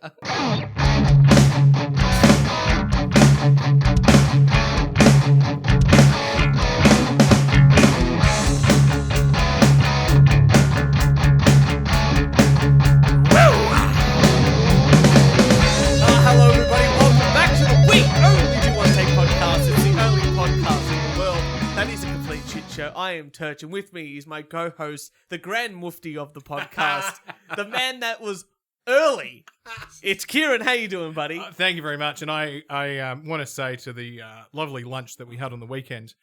Hello, everybody. Welcome back to the We Only Do One Take podcast. It's the only podcast in the world that is a complete shit show. I am Turch, and with me is my co-host, the Grand Mufti of the podcast, the man that was early. It's Kieran. How you doing, buddy? Thank you very much. And I want to say to the lovely lunch that we had on the weekend,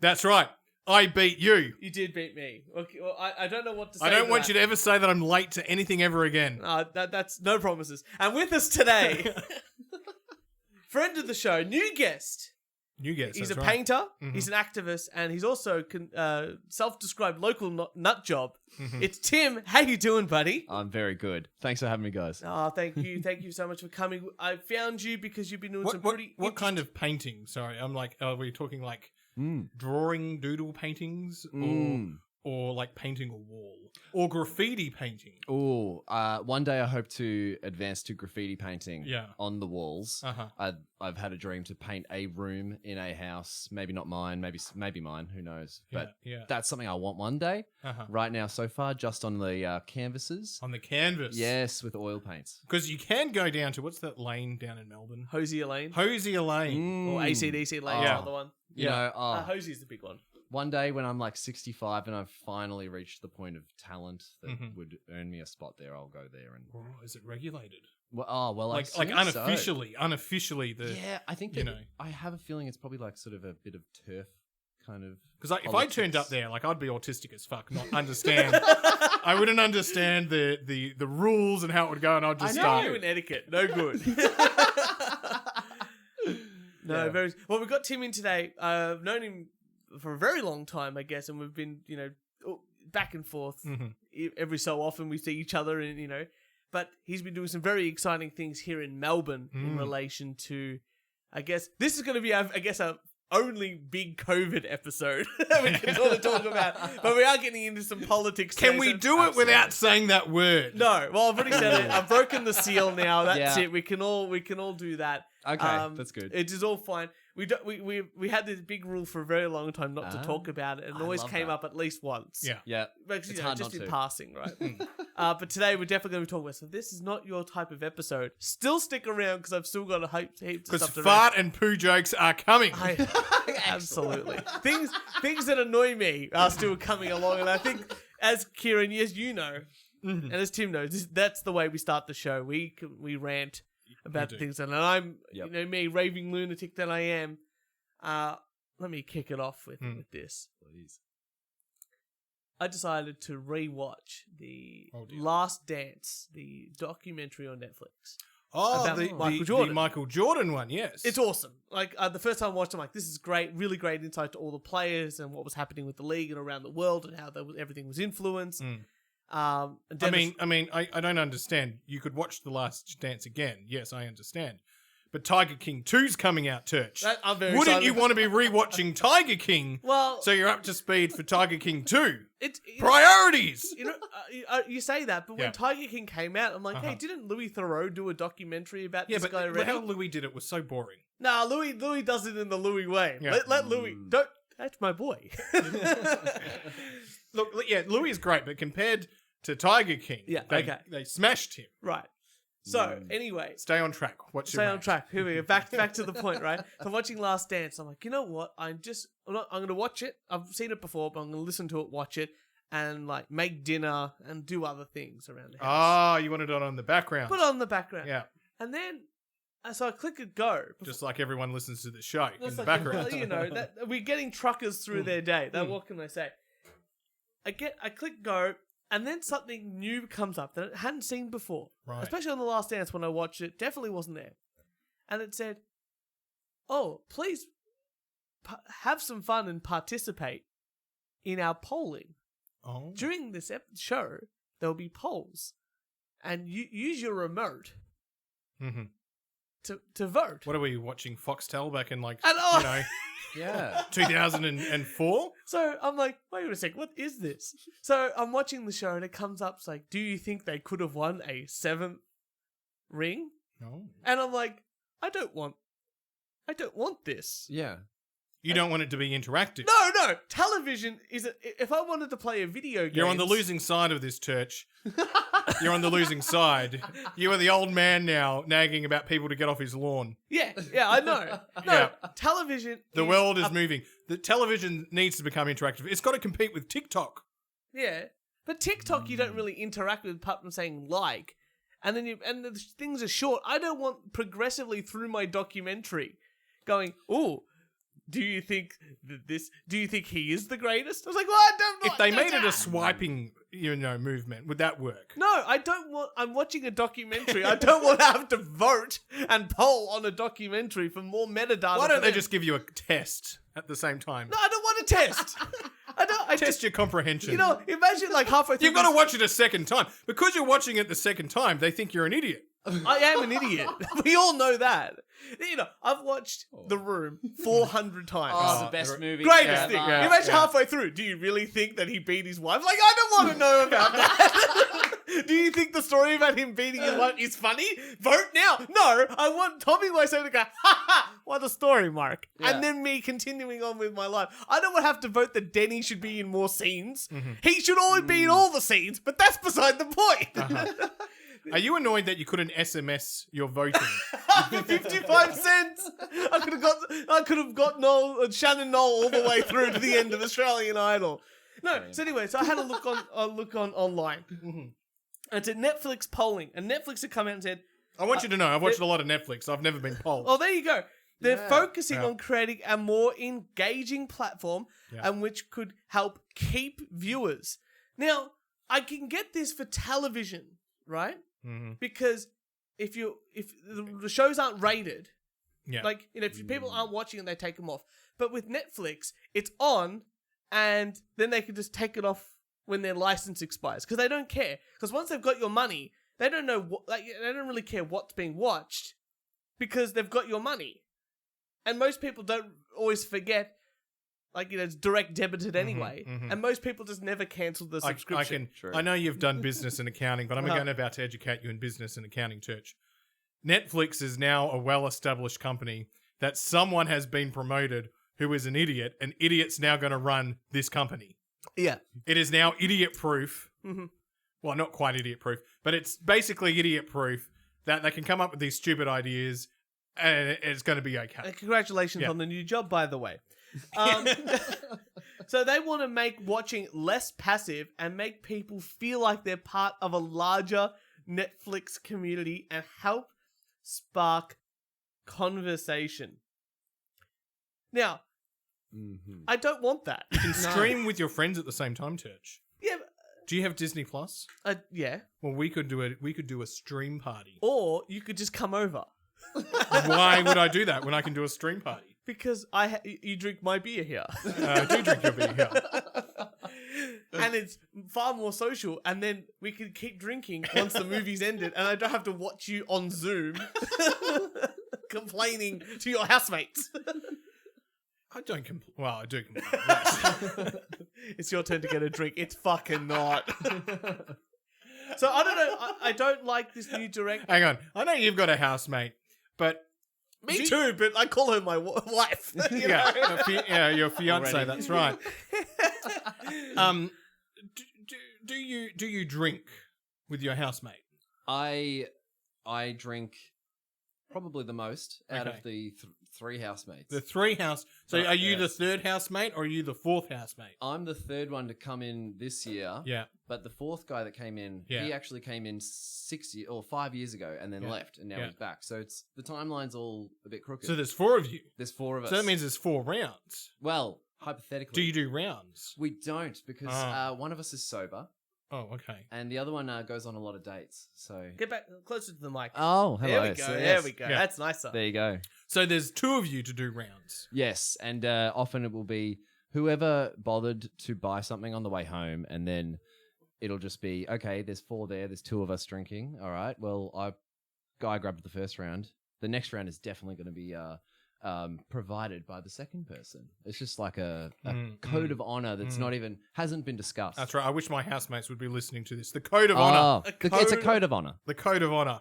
that's right, I beat you. You did beat me. Okay, well, I don't know what to say. I don't want you to ever say that I'm late to anything ever again. That's no promises. And with us today, friend of the show, new guest. He's a painter, he's an activist, and he's also self-described local nut job. It's Tim. How you doing, buddy? I'm very good. Thanks for having me, guys. Oh, thank you. Thank you so much for coming. I found you because you've been doing What kind of painting? Sorry, I'm like, are we talking like drawing doodle paintings or like painting a wall or graffiti painting? Oh, one day I hope to advance to graffiti painting on the walls. I've had a dream to paint a room in a house, maybe not mine, maybe mine, who knows. But that's something I want one day. Right now, so far, just on the canvases. On the canvas? Yes, with oil paints. Because you can go down to, what's that lane down in Melbourne? Hosier Lane. Hosier Lane. Or ACDC Lane, another one. You know, Hosier's the big one. One day when I'm like 65 and I've finally reached the point of talent that would earn me a spot there, I'll go there. And is it regulated? Well, like unofficially. I think that, I have a feeling it's probably like sort of a bit of turf kind of. Because like, if I turned up there, like I'd be autistic as fuck, not understand. I wouldn't understand the rules and how it would go, and I'd just start. I know etiquette, no good. No, very well. We've got Tim in today. I've known him for a very long time, I guess, and we've been, back and forth every so often. We see each other, and but he's been doing some very exciting things here in Melbourne in relation to, I guess, this is going to be, our only big COVID episode that we can sort of talk about, but we are getting into some politics. Can we do it without saying that word? No, well, I've already said it. I've broken the seal now. That's it. We can all do that. Okay, that's good. It is all fine. We had this big rule for a very long time not to talk about it, and it always came up at least once. Yeah. Because, it's hard just not in to. passing, right? But today we're definitely going to be talking about. So this is not your type of episode. Still stick around because I've still got a heap of stuff to because fart and poo jokes are coming. Absolutely. Things that annoy me are still coming along, and I think as Kieran, yes, you know, and as Tim knows, that's the way we start the show. We rant about things, and I'm me, raving lunatic that I am. Let me kick it off with this, please. I decided to rewatch the Last Dance, the documentary on Netflix. About Michael Jordan. The Michael Jordan one, yes. It's awesome. Like the first time I watched it, I'm like, this is great, really great insight to all the players and what was happening with the league and around the world and how everything was influenced. I don't understand. You could watch The Last Dance again. Yes, I understand. But Tiger King 2's coming out, Turch. I'm very Wouldn't excited. you want to be rewatching Tiger King so you're up to speed for Tiger King 2? Priorities! You say that, but when Tiger King came out, I'm like, hey, didn't Louis Theroux do a documentary about this guy already? How Louis did it was so boring. Nah, Louis does it in the Louis way. Yeah. Let Louis... Don't... That's my boy. Look, Louis is great, but compared to Tiger King, they smashed him. Right. So, anyway. Stay on track. Stay on track. Here we go. Back to the point, right? So I'm watching Last Dance. I'm like, you know what? I'm going to watch it. I've seen it before, but I'm going to listen to it, watch it, and like make dinner and do other things around the house. Ah, you wanted it on the background. Put it on the background. Yeah. And then, so I click a go. Just like everyone listens to the show in the like background. We're getting truckers through their day. What can I say? I click go. And then something new comes up that I hadn't seen before. Right. Especially on The Last Dance when I watched it. Definitely wasn't there. And it said, please have some fun and participate in our polling. Oh. During this show, there will be polls. And you use your remote to vote. What are we watching? Foxtel back in Yeah. 2004? So I'm like, wait a second, what is this? So I'm watching the show and it comes up, it's like, do you think they could have won a 7th ring. Oh. And I'm like, I don't want this. Yeah. You don't want it to be interactive. No. Television is if I wanted to play a video game. You're on the losing side of this, Turch. You're on the losing side. You are the old man now nagging about people to get off his lawn. Yeah, I know. No, Yeah. television. The world is moving. The television needs to become interactive. It's got to compete with TikTok. Yeah, but TikTok you don't really interact with apart from saying like, and then the things are short. I don't want progressively through my documentary going, ooh. Do you think do you think he is the greatest? I was like, well, I don't know. If they made it a swiping, movement, would that work? No, I don't want. I'm watching a documentary. I don't want to have to vote and poll on a documentary for more metadata. Why don't they just give you a test at the same time? No, I don't want a test. I Test your comprehension. Imagine like halfway through. You've got to watch it a second time. Because you're watching it the second time, they think you're an idiot. I am an idiot. We all know that. I've watched The Room 400 times. Oh, the best movie. Greatest thing. Yeah, Imagine halfway through. Do you really think that he beat his wife? Like, I don't want to know about that. Do you think the story about him beating his wife is funny? Vote now. No, I want Tommy Wiseau to go, ha ha, what a story, Mark. Yeah. And then me continuing on with my life. I don't want to have to vote that Denny should be in more scenes. Mm-hmm. He should always be in all the scenes, but that's beside the point. Are you annoyed that you couldn't SMS your voting? For 55 cents, I could have got Shannon Knoll all the way through to the end of Australian Idol. No, so anyway, so I had a look on online. Mm-hmm. And it's a Netflix polling, and Netflix had come out and said, I want you to know, I've watched a lot of Netflix. I've never been polled. "Oh, there you go." They're focusing Yeah. on creating a more engaging platform, Yeah. and which could help keep viewers. Now, I can get this for television, right? Mm-hmm. Because if the shows aren't rated, Yeah. like, if people aren't watching and they take them off. But with Netflix, it's on, and then they can just take it off when their license expires because they don't care. Because once they've got your money, they don't know they don't really care what's being watched because they've got your money. And most people don't always forget, it's direct debited anyway. mhm. And most people just never cancel the subscription. I know you've done business and accounting, but I'm again about to educate you in business and accounting, Turch. Netflix is now a well-established company that someone has been promoted who is an idiot, and idiot's now going to run this company. Yeah. It is now idiot-proof. Mhm. Well, not quite idiot-proof, but it's basically idiot-proof that they can come up with these stupid ideas and it's going to be okay. And congratulations on the new job, by the way. So they want to make watching less passive and make people feel like they're part of a larger Netflix community and help spark conversation. Now, I don't want that. You can stream with your friends at the same time, Turch. Yeah, Do you have Disney Plus? yeah. Well, we could do a stream party. Or you could just come over Why would I do that when I can do a stream party? because you drink my beer here. I do drink your beer here. And it's far more social, and then we can keep drinking once the movie's ended, and I don't have to watch you on Zoom complaining to your housemates. I don't complain. Well, I do complain. Yes. It's your turn to get a drink. It's fucking not. So I don't know. I don't like this new direct. Hang on. I know you've got a housemate, but Me too, but I call her my wife. you know? your fiance. Already. That's right. Do you drink with your housemate? I drink probably the most out Okay. of the three housemates. The three house. So Right, are you the yes. third housemate or are you the fourth housemate? I'm the third one to come in this year. Yeah. But the fourth guy that came in, Yeah. he actually came in 5 years ago and then Yeah. left, and now Yeah. he's back. So the timeline's all a bit crooked. So there's four of you. There's four of us. So that means there's 4 rounds. well, hypothetically, Do you do rounds? we don't because Ah. one of us is sober Oh, okay. and the other one goes on a lot of dates. So Get back closer to the mic. oh, There we go. There we go. Yeah. That's nicer. There you go. So there's 2 of you to do rounds. Yes, and often it will be whoever bothered to buy something on the way home, and then it'll just be, okay, there's 4 there, there's 2 of us drinking. All right, well, guy grabbed the first round. The next round is definitely going to be provided by the second person. It's just like a code of honor that's hasn't been discussed. That's right. I wish my housemates would be listening to this. The code of honor. It's a code of honor. The code of honor.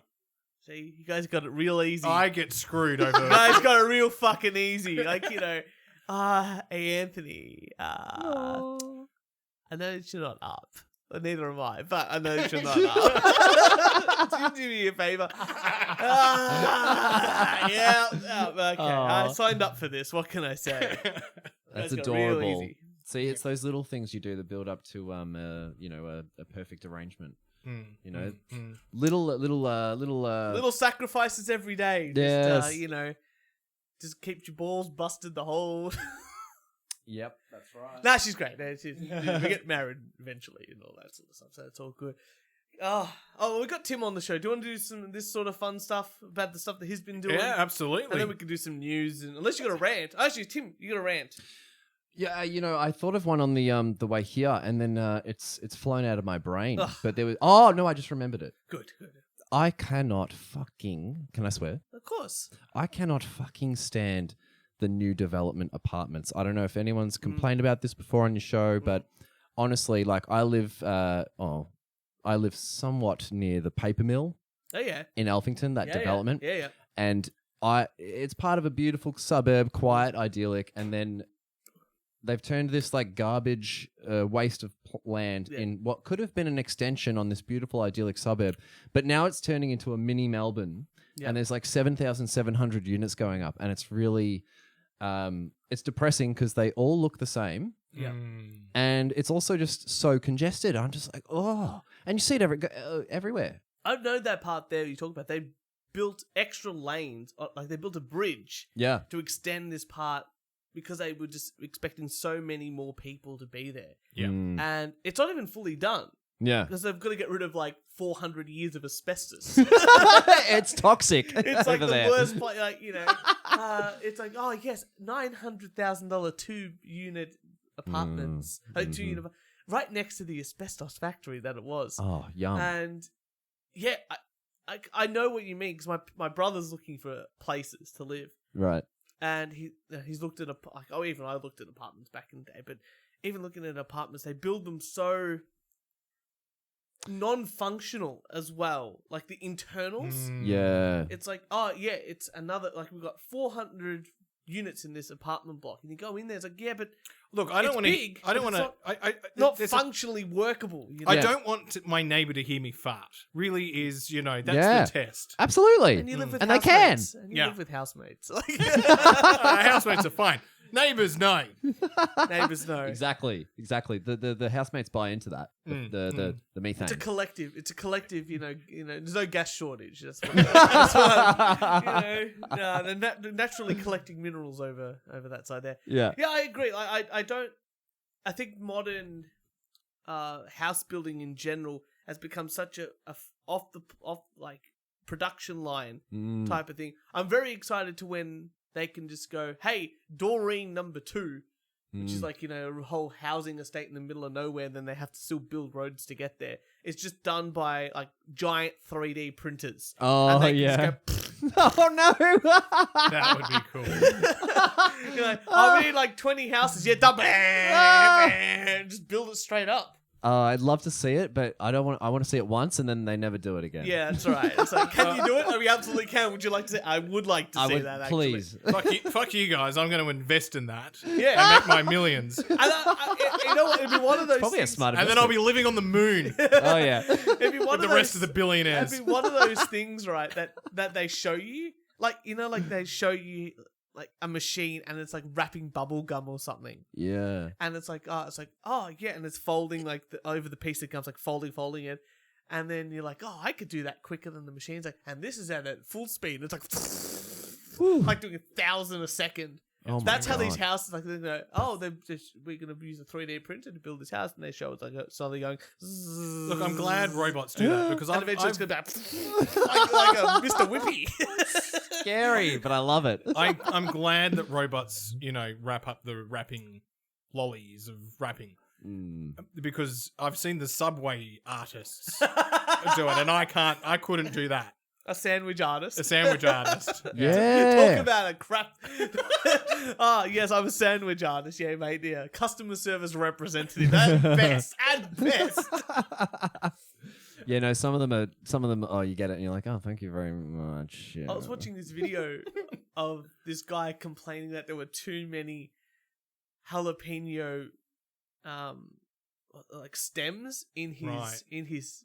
See, you guys got it real easy. I get screwed over. You guys got it real fucking easy. Like, hey, Anthony. I know that you're not up. Well, neither am I, but I know that you're not up. Do me a favor. Okay. I signed up for this. What can I say? That's Guys got it real adorable. easy. See, it's those little things you do that build up to a perfect arrangement. Little sacrifices every day. Yes. Just, just keep your balls busted the whole. Yep, that's right. Nah, she's great. We get married eventually and all that sort of stuff, so it's all good. Oh, we got Tim on the show. Do you want to do some of this sort of fun stuff about the stuff that he's been doing? Yeah, absolutely. And then we can do some news, unless you got a rant. Actually, Tim, you got a rant. Yeah, I thought of one on the way here, and then it's flown out of my brain. Ugh. But there was. Oh no, I just remembered it. Good. I cannot fucking. Can I swear? Of course. I cannot fucking stand the new development apartments. I don't know if anyone's complained about this before on your show, but honestly, like I live somewhat near the paper mill. Oh yeah. In Elphington, that development. Yeah. And it's part of a beautiful suburb, quiet, idyllic, and then they've turned this like garbage waste of land in what could have been an extension on this beautiful, idyllic suburb, but now it's turning into a mini Melbourne. Yep. And there's like 7,700 units going up, and it's really, it's depressing because they all look the same. Yeah. And it's also just so congested. I'm just like, oh, and you see it everywhere. I know that part there you talk about. They built extra lanes, like they built a bridge. Yeah. To extend this part because they were just expecting so many more people to be there. Yeah. And it's not even fully done. Yeah. Because they've got to get rid of like 400 years of asbestos. It's toxic. It's like over the there. worst place, like, it's like, oh yes, $900,000 2-unit apartments. Like 2-unit, right next to the asbestos factory that it was. Oh, yum. And yeah, I know what you mean because my brother's looking for places to live. Right. And he's looked at even I looked at apartments back in the day, but even looking at apartments, they build them so non-functional as well, like the internals. Yeah. It's like, oh yeah, it's another, like we've got 400 units in this apartment block, and you go in there, it's like, yeah, but look, I don't want to. I don't want to. Not functionally workable. I don't want my neighbour to hear me fart. Really, is that's the test. Absolutely. And you live with and they can. And you live with housemates. Housemates are fine. Neighbours know. Neighbours know. Exactly. The housemates buy into that. The methane. It's a collective. There's no gas shortage. That's what they're naturally collecting minerals over that side there. Yeah. Yeah, I agree. I think modern house building in general has become such a off production line type of thing. I'm very excited to when they can just go, hey, Doreen number 2, which is like, a whole housing estate in the middle of nowhere, and then they have to still build roads to get there. It's just done by like giant 3D printers. Oh, and they yeah. Can just go, oh, no. That would be cool. You're like, I need like 20 houses. Yeah, done. Just build it straight up. I'd love to see it, but I don't want. I want to see it once, and then they never do it again. Yeah, that's right. It's like, can you do it? We absolutely can. Would you like to see? I would like to see that. Actually. Please. Fuck you guys. I'm going to invest in that. Yeah, and make my millions. And you know what? It'd be one of those. Probably things. a smart. And then I'll be living on the moon. Oh yeah. It'd be one with the rest of the billionaires. It'd be one of those things, right? That they show you, like like they show you. Like a machine, and it's like wrapping bubble gum or something. Yeah. And it's like, oh yeah, and it's folding like over the piece of gum's like folding it, and then you're like, oh, I could do that quicker than the machine's like, and this is at full speed. It's like, like doing 1,000 a second. Oh That's my how God. these houses like they go, we're gonna use a 3D printer to build this house, and they show it's like slowly going. Look, I'm glad robots do that because and eventually it's gonna be like a Mr. Whippy. Scary, but I love it. I'm glad that robots, wrap up the wrapping lollies of wrapping. Because I've seen the Subway artists do it, and I couldn't do that. A sandwich artist. A sandwich artist. Yeah. Talk about a crap. Yes, I'm a sandwich artist. Yeah, mate. Yeah, customer service representative. At best. Yeah, no, some of them, oh, you get it, and you're like, oh, thank you very much. Yeah. I was watching this video of this guy complaining that there were too many jalapeno, like stems in his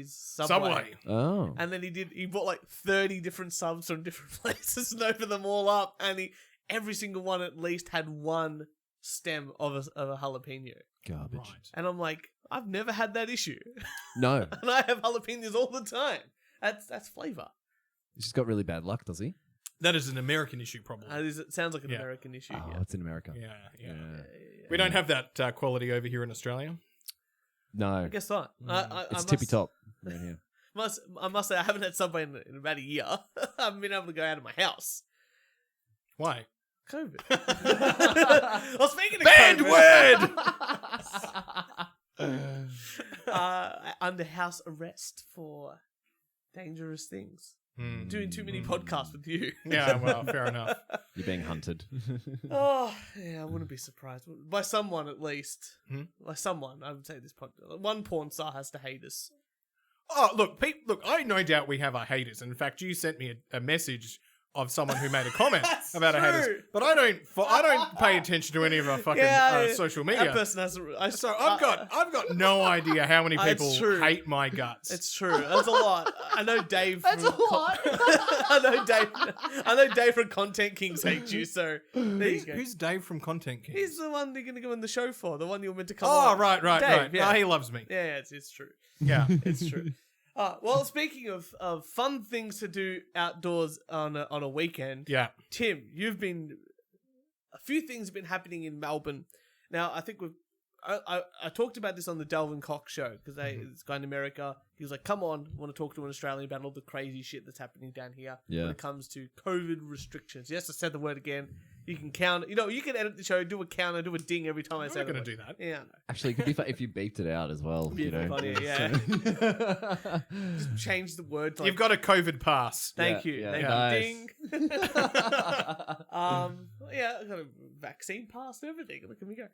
Subway. Oh. And then he bought like 30 different subs from different places and opened them all up, and every single one at least had one stem of a jalapeno. Garbage. Right. And I'm like, I've never had that issue. No. And I have jalapenos all the time. That's flavor. He's just got really bad luck, does he? That is an American issue, probably. It sounds like an American issue. Oh, Yeah. it's in America. Yeah. We don't have that quality over here in Australia. No. I guess not. It's tippy top around here. I must say, I haven't had Subway in about a year. I haven't been able to go out of my house. Why? COVID. Well, speaking of Banned COVID, under house arrest for dangerous things. Doing too many podcasts with you. Yeah, well, fair enough. You're being hunted. Oh, yeah, I wouldn't be surprised. By someone, at least. By someone, I would say this podcast. One porn star has to hate us. Oh, look, I no doubt we have our haters. And in fact, you sent me a message of someone who made a comment about our haters. But I don't pay attention to any of our fucking social media. That person has. So I've got no idea how many people hate my guts. It's true. That's a lot. I know Dave. That's a lot. I know Dave from Content Kings hates you. So there you go. Who's Dave from Content Kings? He's the one you're going to go on the show for. The one you were meant to come on. Oh, right. Dave, yeah. No, he loves me. Yeah, it's true. Yeah, it's true. Well, speaking of fun things to do outdoors on a weekend, Tim, a few things have been happening in Melbourne. Now, I think I talked about this on the Delvin Cox show because this guy in America, he was like, "Come on, I want to talk to an Australian about all the crazy shit that's happening down here when it comes to COVID restrictions." Yes, I said the word again. You can count. You can edit the show, do a counter, do a ding every time I say it. I'm not going to do that. Yeah, I know. Actually, it could be fun if you beeped it out as well. Funny, yeah. Just change the word. You've got a COVID pass. Thank you. Yeah. Thank you. Ding. I got a vaccine pass and everything. Look at me go.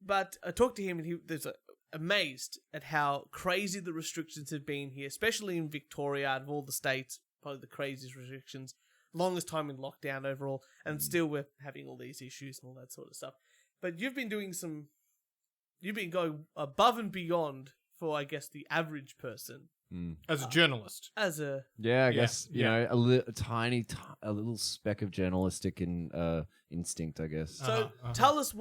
But I talked to him and he was amazed at how crazy the restrictions have been here, especially in Victoria, out of all the states, probably the craziest restrictions. Longest time in lockdown overall, and still we're having all these issues and all that sort of stuff. But you've been going above and beyond for, I guess, the average person. As a journalist. I guess, you know, a little speck of journalistic instinct, I guess. So tell us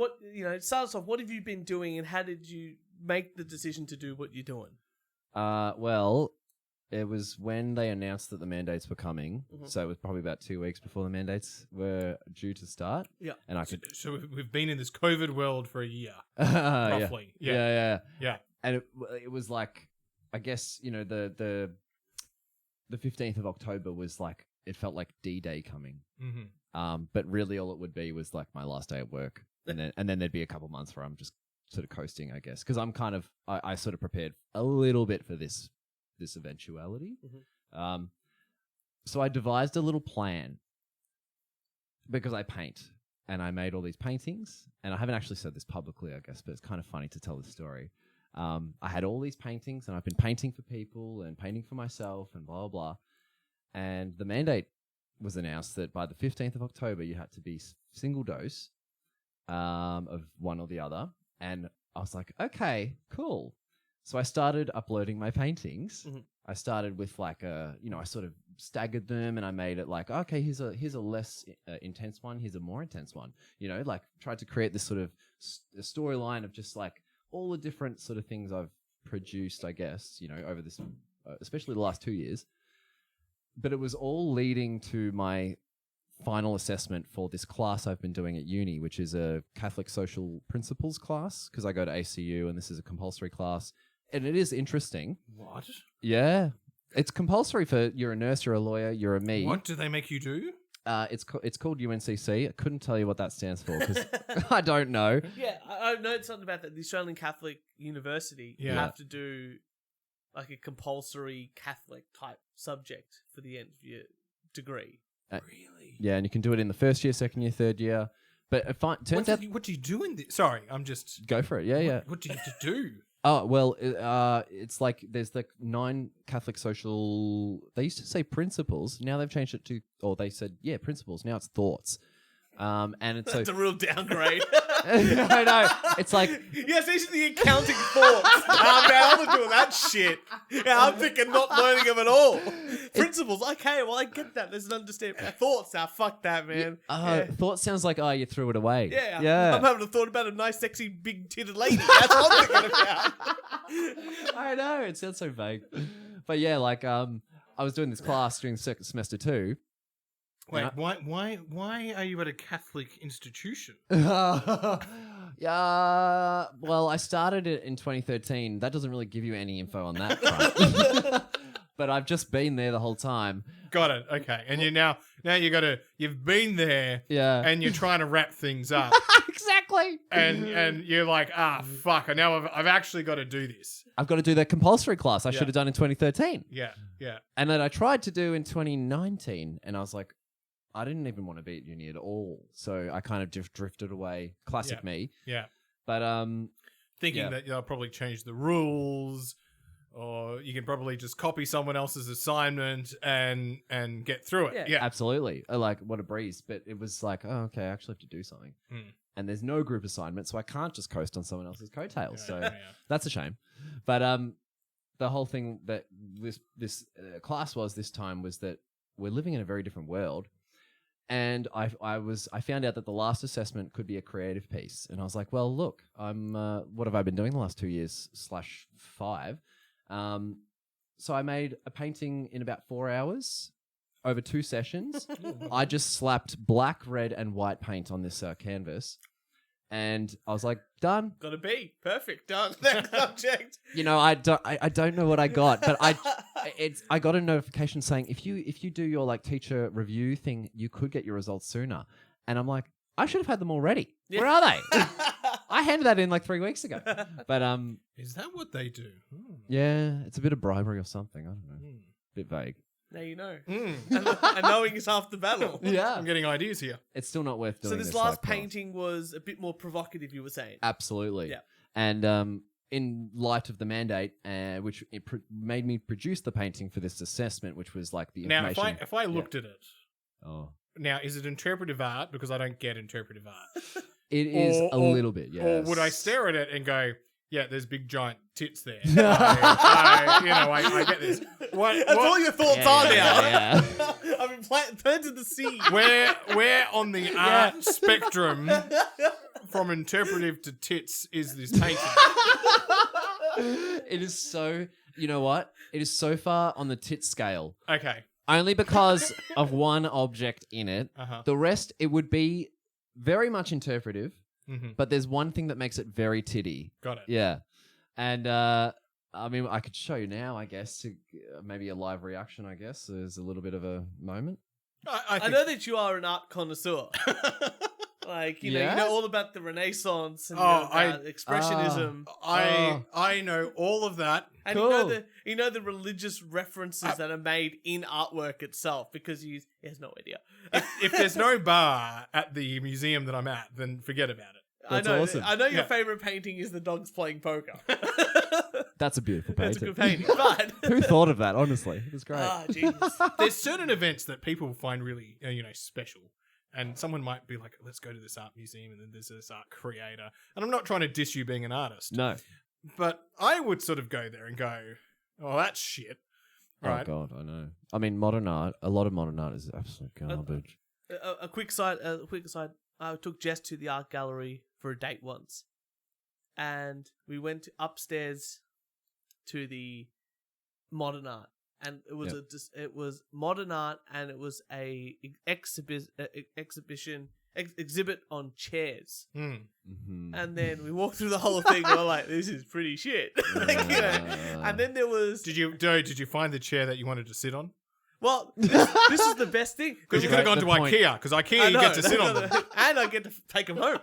start us off, what have you been doing and how did you make the decision to do what you're doing? Well, it was when they announced that the mandates were coming. So it was probably about 2 weeks before the mandates were due to start. Yeah. And So we've been in this COVID world for a year, roughly. Yeah. And it was like, I guess, you know, the 15th of October was like, it felt like D-Day coming. But really all it would be was like my last day at work. And then there'd be a couple months where I'm just sort of coasting, I guess. Because I'm kind of, I sort of prepared a little bit for this eventuality. So I devised a little plan because I paint and I made all these paintings, and I haven't actually said this publicly, I guess, but it's kind of funny to tell this story. I had all these paintings and I've been painting for people and painting for myself and blah, blah, blah. And the mandate was announced that by the 15th of October, you had to be single dose of one or the other. And I was like, okay, cool. So I started uploading my paintings. I started with like I sort of staggered them and I made it like, okay, here's a less intense one. Here's a more intense one, like tried to create this sort of storyline of just like all the different sort of things I've produced, I guess, over this, especially the last 2 years. But it was all leading to my final assessment for this class I've been doing at uni, which is a Catholic Social Principles class, because I go to ACU and this is a compulsory class. And it is interesting. What? Yeah. It's compulsory for you're a nurse, you're a lawyer, you're a me. What do they make you do? It's called UNCC. I couldn't tell you what that stands for because I don't know. Yeah, I know something about that. The Australian Catholic University, you have to do like a compulsory Catholic type subject for the end of your degree. Really? Yeah, and you can do it in the first year, second year, third year. But it turns out... What do you do in this? Sorry, I'm just... Go for it, yeah. What do you have to do? Oh, well, it's like there's like 9 Catholic social... They used to say principles. Now they've changed it to... Or they said, principles. Now it's thoughts. And it's That's a real downgrade. I know. It's like... Yes, these are the accounting thoughts. Nah, man, I'm not doing that shit. Yeah, I'm thinking not learning them at all. Principles, okay, well, I get that. There's an understanding. Thoughts, fuck that, man. Thoughts sounds like, you threw it away. Yeah. I'm having a thought about a nice, sexy, big-titted lady. That's what I'm thinking about. I know, it sounds so vague. But yeah, like, I was doing this class during semester 2. Wait, why are you at a Catholic institution? Well, I started it in 2013. That doesn't really give you any info on that front. But I've just been there the whole time. Got it. Okay. And you've been there, and you're trying to wrap things up. Exactly. And you're like, fuck, now I've actually got to do this. I've got to do that compulsory class I should have done in 2013. Yeah. And then I tried to do in 2019, and I was like, I didn't even want to be at uni at all. So I kind of just drifted away. Classic me. Yeah. But thinking that they'll probably change the rules, or you can probably just copy someone else's assignment and get through it. Yeah. Absolutely. Like, what a breeze. But it was like, oh, okay, I actually have to do something. And there's no group assignment, so I can't just coast on someone else's coattails. So that's a shame. But the whole thing that this class was this time was that we're living in a very different world. And I found out that the last assessment could be a creative piece. And I was like, well, look, what have I been doing the last 2 years /5? So I made a painting in about 4 hours over 2 sessions. I just slapped black, red, and white paint on this canvas. And I was like, done. Gotta be. Perfect. Done. Next subject. You know, I don't know what I got, but I got a notification saying if you do your like teacher review thing, you could get your results sooner. And I'm like, I should have had them already. Yeah. Where are they? I handed that in like 3 weeks ago. But is that what they do? Yeah, it's a bit of bribery or something. I don't know. Bit vague. Now you know. And knowing is half the battle. Yeah. I'm getting ideas here. It's still not worth doing. So this last painting was a bit more provocative, you were saying? Absolutely. Yeah. And in light of the mandate, which made me produce the painting for this assessment, which was like the information. Now, if I looked at it, now is it interpretive art? Because I don't get interpretive art. It is a little bit, yes. Or would I stare at it and go, yeah, there's big giant tits there. I get this. That's all your thoughts are now. Yeah. I've been planted the seed. Where on the art spectrum from interpretive to tits is this painting? It is so, you know what? It is so far on the tit scale. Okay. Only because of one object in it. The rest, it would be very much interpretive. But there's one thing that makes it very titty. Got it. Yeah. And, I mean, I could show you now, I guess, to maybe a live reaction, I guess. There's a little bit of a moment. I know that you are an art connoisseur. Like, you know all about the Renaissance and Expressionism. I know all of that. And cool. you know the religious references that are made in artwork itself, because he has no idea. If there's no bar at the museum that I'm at, then forget about it. That's awesome. I know your favorite painting is the dogs playing poker. That's a beautiful painting. That's a good painting, but who thought of that? Honestly, it was great. Jesus. There's certain events that people find really, special, and someone might be like, "Let's go to this art museum," and then there's this art creator. And I'm not trying to diss you being an artist, no, but I would sort of go there and go, "Oh, that's shit." Right? Oh God, I know. I mean, modern art. A lot of modern art is absolute garbage. A quick side. I took Jess to the art gallery for a date once, and we went upstairs to the modern art, and it was it was modern art, and it was a exhibit on chairs. And then we walked through the whole thing. We're like, this is pretty shit. And then there was. Did you find the chair that you wanted to sit on? Well, this is the best thing. Because you could have gone to IKEA, because IKEA you get to sit on them. And I get to take them home.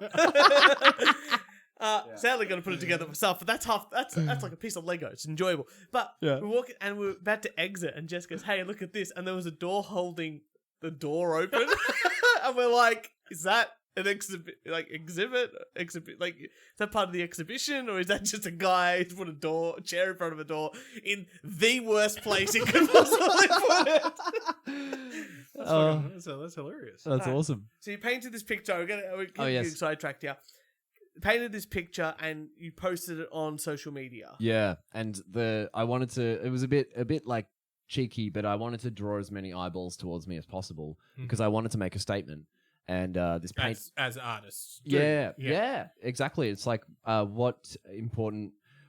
Sadly, going to put it together myself, but that's like a piece of Lego. It's enjoyable. But we're walking, and we're about to exit, and Jess goes, "Hey, look at this!" And there was a door holding the door open, and we're like, "Is that exhibit? Like, is that part of the exhibition, or is that just a guy who's put a chair in front of a door in the worst place he could possibly put it? That's hilarious. That's awesome. So you painted this picture. We're yes. getting sidetracked here. Painted this picture and you posted it on social media. Yeah, and I wanted to. It was a bit like cheeky, but I wanted to draw as many eyeballs towards me as possible because I wanted to make a statement. And this paint as artists, yeah, exactly. It's like what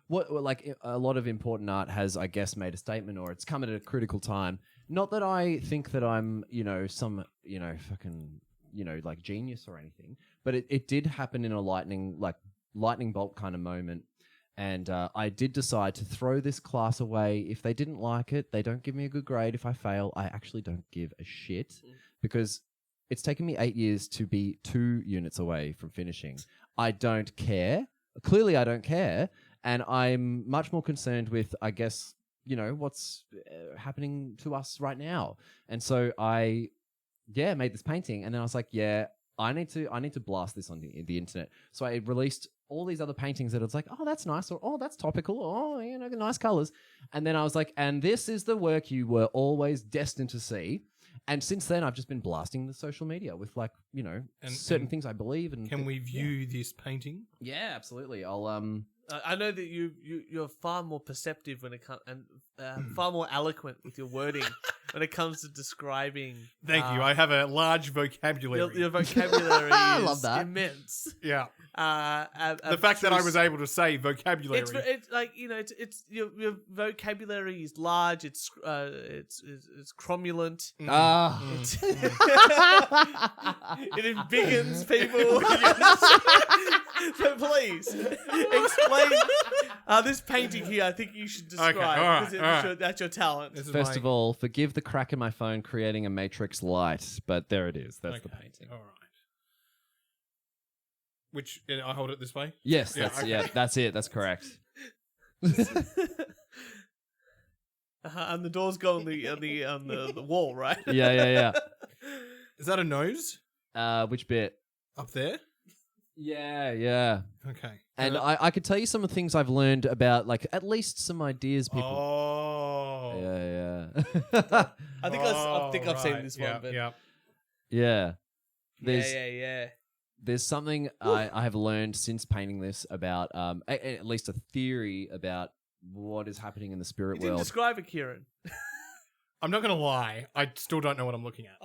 like a lot of important art has, I guess, made a statement, or it's come at a critical time. Not that I think that I'm, some, fucking, like genius or anything, but it did happen in a lightning bolt kind of moment. And I did decide to throw this class away. If they didn't like it, they don't give me a good grade. If I fail, I actually don't give a shit because it's taken me 8 years to be 2 units away from finishing. I don't care. Clearly, I don't care. And I'm much more concerned with, I guess, what's happening to us right now. And so I made this painting. And then I was like, I need to blast this on the internet. So I released all these other paintings that it's like, oh, that's nice, or oh, that's topical, or nice colors. And then I was like, and this is the work you were always destined to see. And since then, I've just been blasting the social media with certain things I believe. And can we view this painting? Yeah, absolutely. I'll I know that you're far more perceptive when it comes and far more eloquent with your wording when it comes to describing. Thank you. I have a large vocabulary. Your vocabulary I is love that. immense. Yeah. The fact that I was able to say vocabulary. It's like it's your vocabulary is large. It's cromulent. It embiggens people. So please explain this painting here. I think you should describe because that's your talent. First of all, forgive the crack in my phone creating a matrix light, but there it is. That's the painting. All right. Which I hold it this way? Yes, that's it. That's correct. And the doors go on the wall, right? Yeah. Is that a nose? Which bit? Up there? Yeah. Okay. And I could tell you some of the things I've learned about, like, at least some ideas people. Oh. Yeah. I think I've seen this one, but yeah. Yeah. There's something I have learned since painting this about, at least a theory about what is happening in the spirit world. Describe it, Kieran. I'm not going to lie. I still don't know what I'm looking at.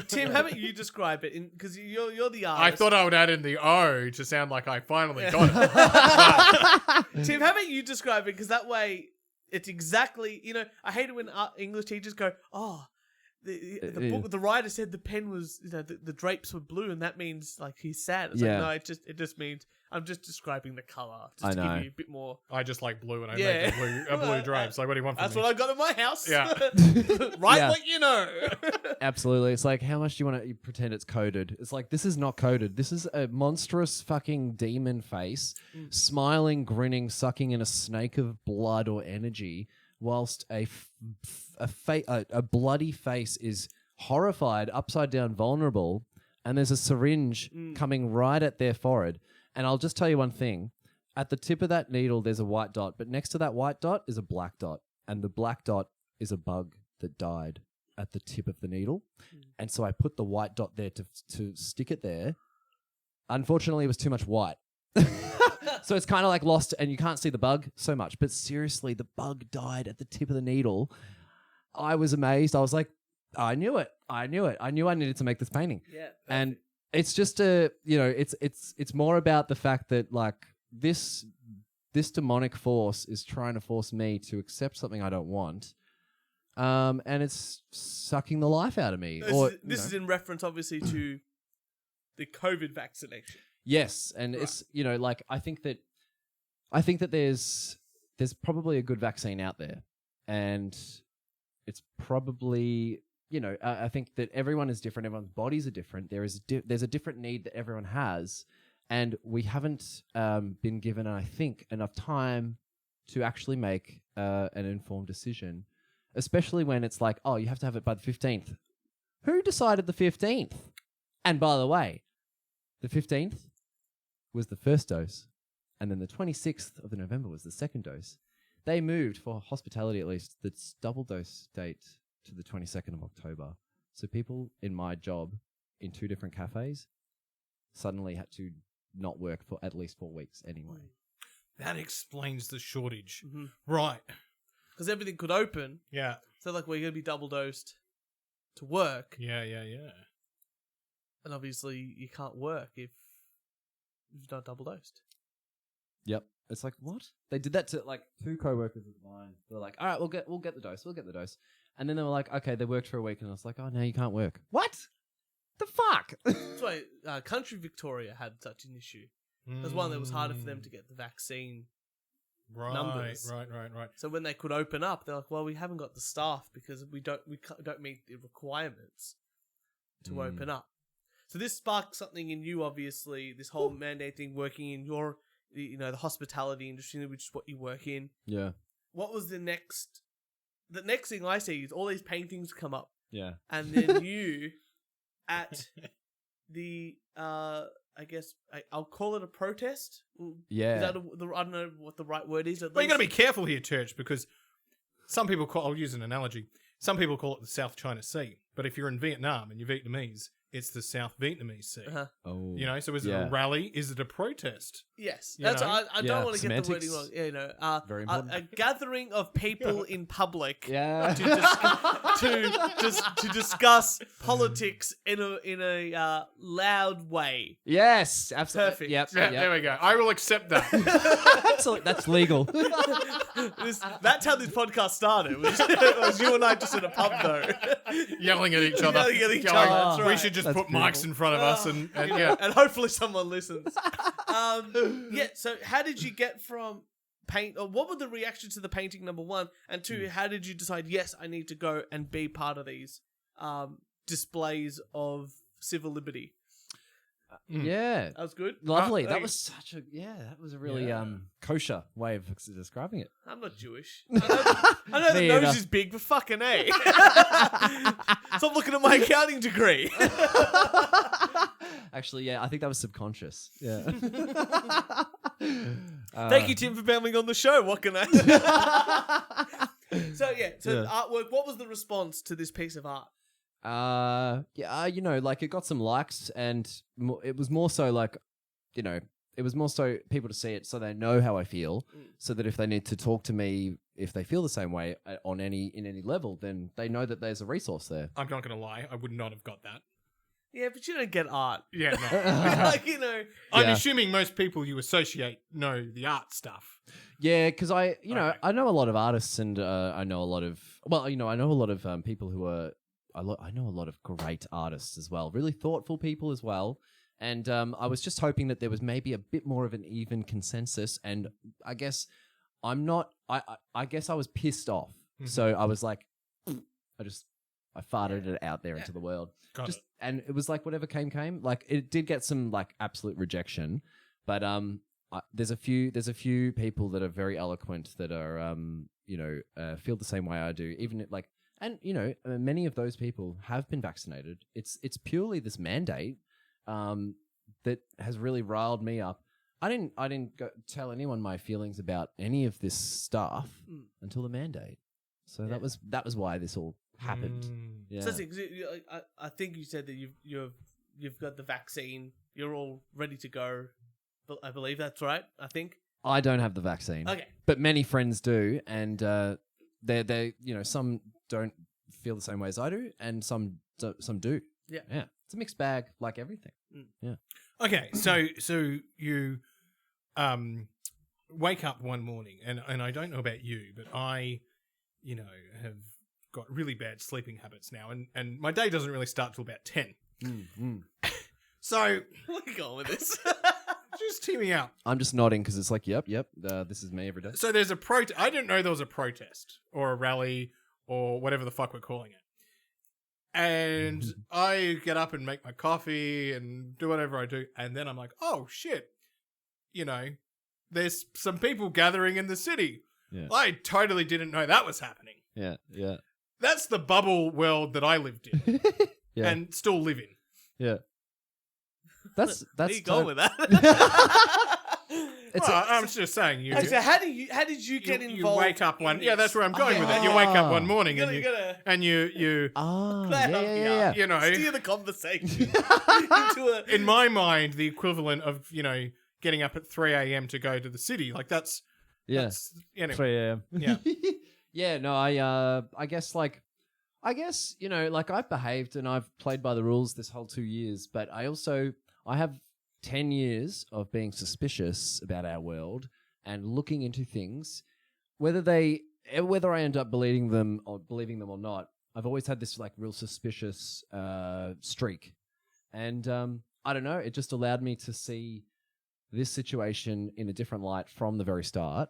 Tim, how about you describe it? Because you're the artist. I thought I would add in the O to sound like I finally got it. Tim, how about you describe it? Because that way it's exactly, I hate it when English teachers go, oh, the book, the writer said the pen was, the drapes were blue, and that means like he's sad. It's like, no, it just means I'm just describing the color just to give you a bit more. I just like blue, and I make a blue drapes. Like, what do you want from me? That's what I got in my house. Yeah, what you know. Absolutely. It's like, how much do you want to pretend it's coded? It's like, this is not coded. This is a monstrous fucking demon face, smiling, grinning, sucking in a snake of blood or energy, whilst a bloody face is horrified, upside down, vulnerable, and there's a syringe coming right at their forehead. And I'll just tell you one thing. At the tip of that needle, there's a white dot, but next to that white dot is a black dot. And the black dot is a bug that died at the tip of the needle. And so I put the white dot there to stick it there. Unfortunately, it was too much white. So it's kind of like lost, and you can't see the bug so much. But seriously, the bug died at the tip of the needle. I was amazed. I was like, I knew it. I knew I needed to make this painting. Yeah. And it's just it's more about the fact that, like, this demonic force is trying to force me to accept something I don't want. And it's sucking the life out of me. This is in reference, obviously, to the COVID vaccination. Yes, and it's like I think that there's probably a good vaccine out there, and it's probably I think that everyone is different. Everyone's bodies are different. There's a different need that everyone has, and we haven't been given, I think, enough time to actually make an informed decision, especially when it's like, oh, you have to have it by the 15th. Who decided the 15th? And by the way, The 15th was the first dose, and then the 26th of November was the second dose. They moved, for hospitality at least, the double dose date to the 22nd of October. So people in my job in 2 different cafes suddenly had to not work for at least 4 weeks anyway. That explains the shortage. Mm-hmm. Right. Because everything could open. Yeah. So like we're going to be double dosed to work. Yeah. And obviously you can't work if you're not double dosed. Yep. It's like, what? They did that to like 2 co-workers of mine. They're like, all right, we'll get the dose. And then they were like, okay, they worked for a week, and I was like, oh, no, you can't work. What? The fuck? That's why country Victoria had such an issue. There's one that was harder for them to get the vaccine numbers. Right. So when they could open up, they're like, well, we haven't got the staff because we don't meet the requirements to open up. So this sparked something in you, obviously, this whole mandate thing, working in your, the hospitality industry, which is what you work in. Yeah. What was the next thing I see is all these paintings come up. Yeah. And then you at the, I guess I'll call it a protest. Yeah. Is that I don't know what the right word is. Well, you got to be careful here, Turch, because some people I'll use an analogy. Some people call it the South China Sea, but if you're in Vietnam and you're Vietnamese, it's the South Vietnamese Sea. Uh-huh. Oh. So is it a rally? Is it a protest? Yes. That's I don't want to get the wording wrong. Very important. A gathering of people in public to discuss politics in a loud way. Yes, absolutely. Perfect. Yep. There we go. I will accept that. Absolutely. That's legal. That's how this podcast started. It was you and I just in a pub, though. Yelling at each other. That's right. We should just put mics in front of us and and hopefully someone listens. So how did you get from paint, or what were the reactions to the painting, number 1, and 2, how did you decide, yes, I need to go and be part of these displays of civil liberty? Yeah. That was good. Lovely. That was that was a really kosher way of describing it. I'm not Jewish. I know the nose is big, but fucking A. Stop looking at my accounting degree. Actually, I think that was subconscious. Yeah. Thank you, Tim, for babbling on the show. What can I So artwork, what was the response to this piece of art? It got some likes, and it was more so like, it was more so people to see it so they know how I feel, so that if they need to talk to me, if they feel the same way in any level, then they know that there's a resource there. I'm not going to lie, I would not have got that. Yeah, but you don't get art. Yeah, no. I'm assuming most people you associate know the art stuff. Yeah, because I know a lot of artists, and I know a lot of people who are. I know a lot of great artists as well, really thoughtful people as well. And I was just hoping that there was maybe a bit more of an even consensus. And I guess I guess I was pissed off. Mm-hmm. So I was like, I farted it out there into the world. And it was like whatever came. Like it did get some like absolute rejection, but there's a few people that are very eloquent that are feel the same way I do. Even like. And, many of those people have been vaccinated. It's purely this mandate that has really riled me up. I didn't tell anyone my feelings about any of this stuff until the mandate. So that was why this all happened. Yeah. So I think you said that you've got the vaccine. You're all ready to go. I believe that's right. I think I don't have the vaccine. Okay, but many friends do, and they some don't feel the same way as I do, and some do. Yeah. It's a mixed bag, like everything. Yeah. Okay, so you wake up one morning, and I don't know about you, but I, have got really bad sleeping habits now, and my day doesn't really start till about 10. So where are you going with this? Just hear me out. I'm just nodding because it's like, yep, this is me every day. So there's a protest. I didn't know there was a protest or a rally or whatever the fuck we're calling it. And I get up and make my coffee and do whatever I do. And then I'm like, oh, shit. There's some people gathering in the city. Yeah. I totally didn't know that was happening. Yeah. That's the bubble world that I lived in. Yeah. And still live in. Yeah. That's Where you going with that? I'm just saying. So how did you get involved? You wake up one. Yeah, that's where I'm going with it. You wake up one morning you you. Yeah. You know, steer the conversation into in my mind, the equivalent of getting up at 3 a.m. to go to the city. Like that's anyway. 3 a.m. Yeah. Yeah. No, I guess I've behaved and I've played by the rules this whole 2 years, but I have 10 years of being suspicious about our world and looking into things, whether I end up believing them or not. I've always had this like real suspicious streak, and I don't know. It just allowed me to see this situation in a different light from the very start,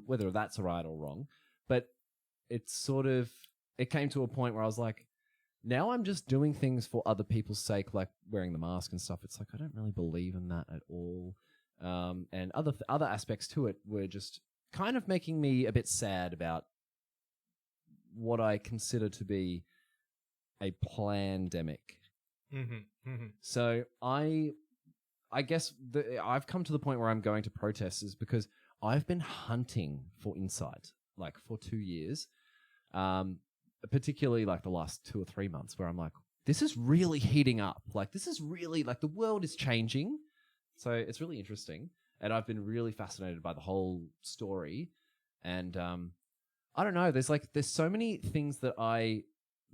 whether that's right or wrong. But it came to a point where I was like, now I'm just doing things for other people's sake, like wearing the mask and stuff. It's like I don't really believe in that at all. And other aspects to it were just kind of making me a bit sad about what I consider to be a plandemic. Mm-hmm. Mm-hmm. So I guess I've come to the point where I'm going to protests because I've been hunting for insight, like for 2 years. Particularly like the last 2 or 3 months where I'm like, this is really heating up. Like this is really like the world is changing. So it's really interesting. And I've been really fascinated by the whole story. And I don't know, there's so many things that I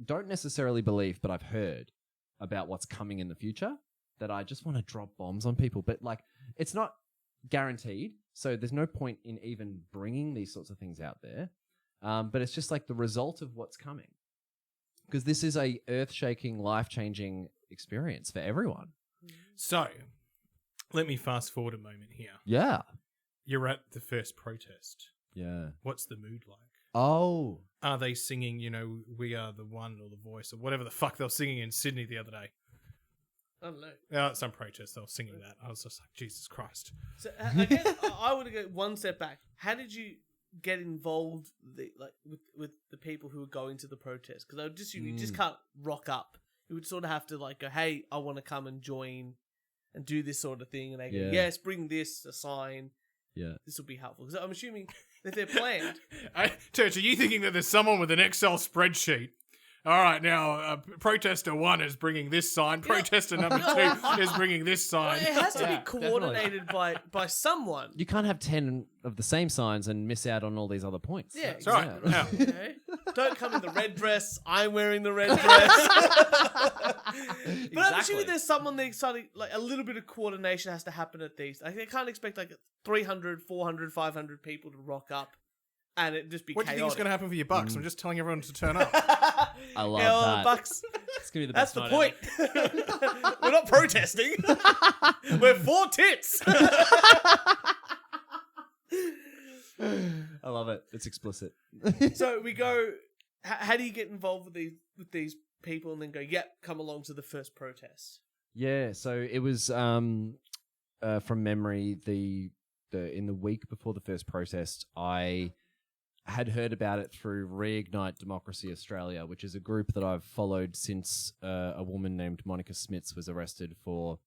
don't necessarily believe, but I've heard about what's coming in the future that I just want to drop bombs on people. But like, it's not guaranteed. So there's no point in even bringing these sorts of things out there. But it's just like the result of what's coming. Because this is a earth-shaking, life-changing experience for everyone. So, let me fast forward a moment here. Yeah. You're at the first protest. Yeah. What's the mood like? Oh. Are they singing, We Are the One or the Voice or whatever the fuck they were singing in Sydney the other day? I don't know. At some protest, they were singing that. I was just like, Jesus Christ. So, I guess I want to go one step back. How did you get involved with the people who are going to the protest? Because I would just you just can't rock up. You would sort of have to like go, hey, I want to come and join and do this sort of thing, and they go, yes, bring this, a sign. Yeah, this will be helpful because I'm assuming that they're planned. Turch, are you thinking that there's someone with an Excel spreadsheet? All right, now protester 1 is bringing this sign. Protester number 2 is bringing this sign. Well, it has to be coordinated by someone. You can't have 10 of the same signs and miss out on all these other points. Yeah, that's right. Yeah. Okay. Don't come in the red dress. I'm wearing the red dress. But I'm assuming there's someone there starting, like a little bit of coordination has to happen at these. Like, they can't expect like 300, 400, 500 people to rock up. And it just be What chaotic. do you think is going to happen for your bucks? I'm just telling everyone to turn up. I love that. Bucks. It's gonna be the best. That's the point. We're not protesting. We're for tits. I love it. It's explicit. So we go. How do you get involved with these people and then go? Yep, come along to the first protest. Yeah. So it was from memory in the week before the first protest, I had heard about it through Reignite Democracy Australia, which is a group that I've followed since a woman named Monica Smits was arrested for,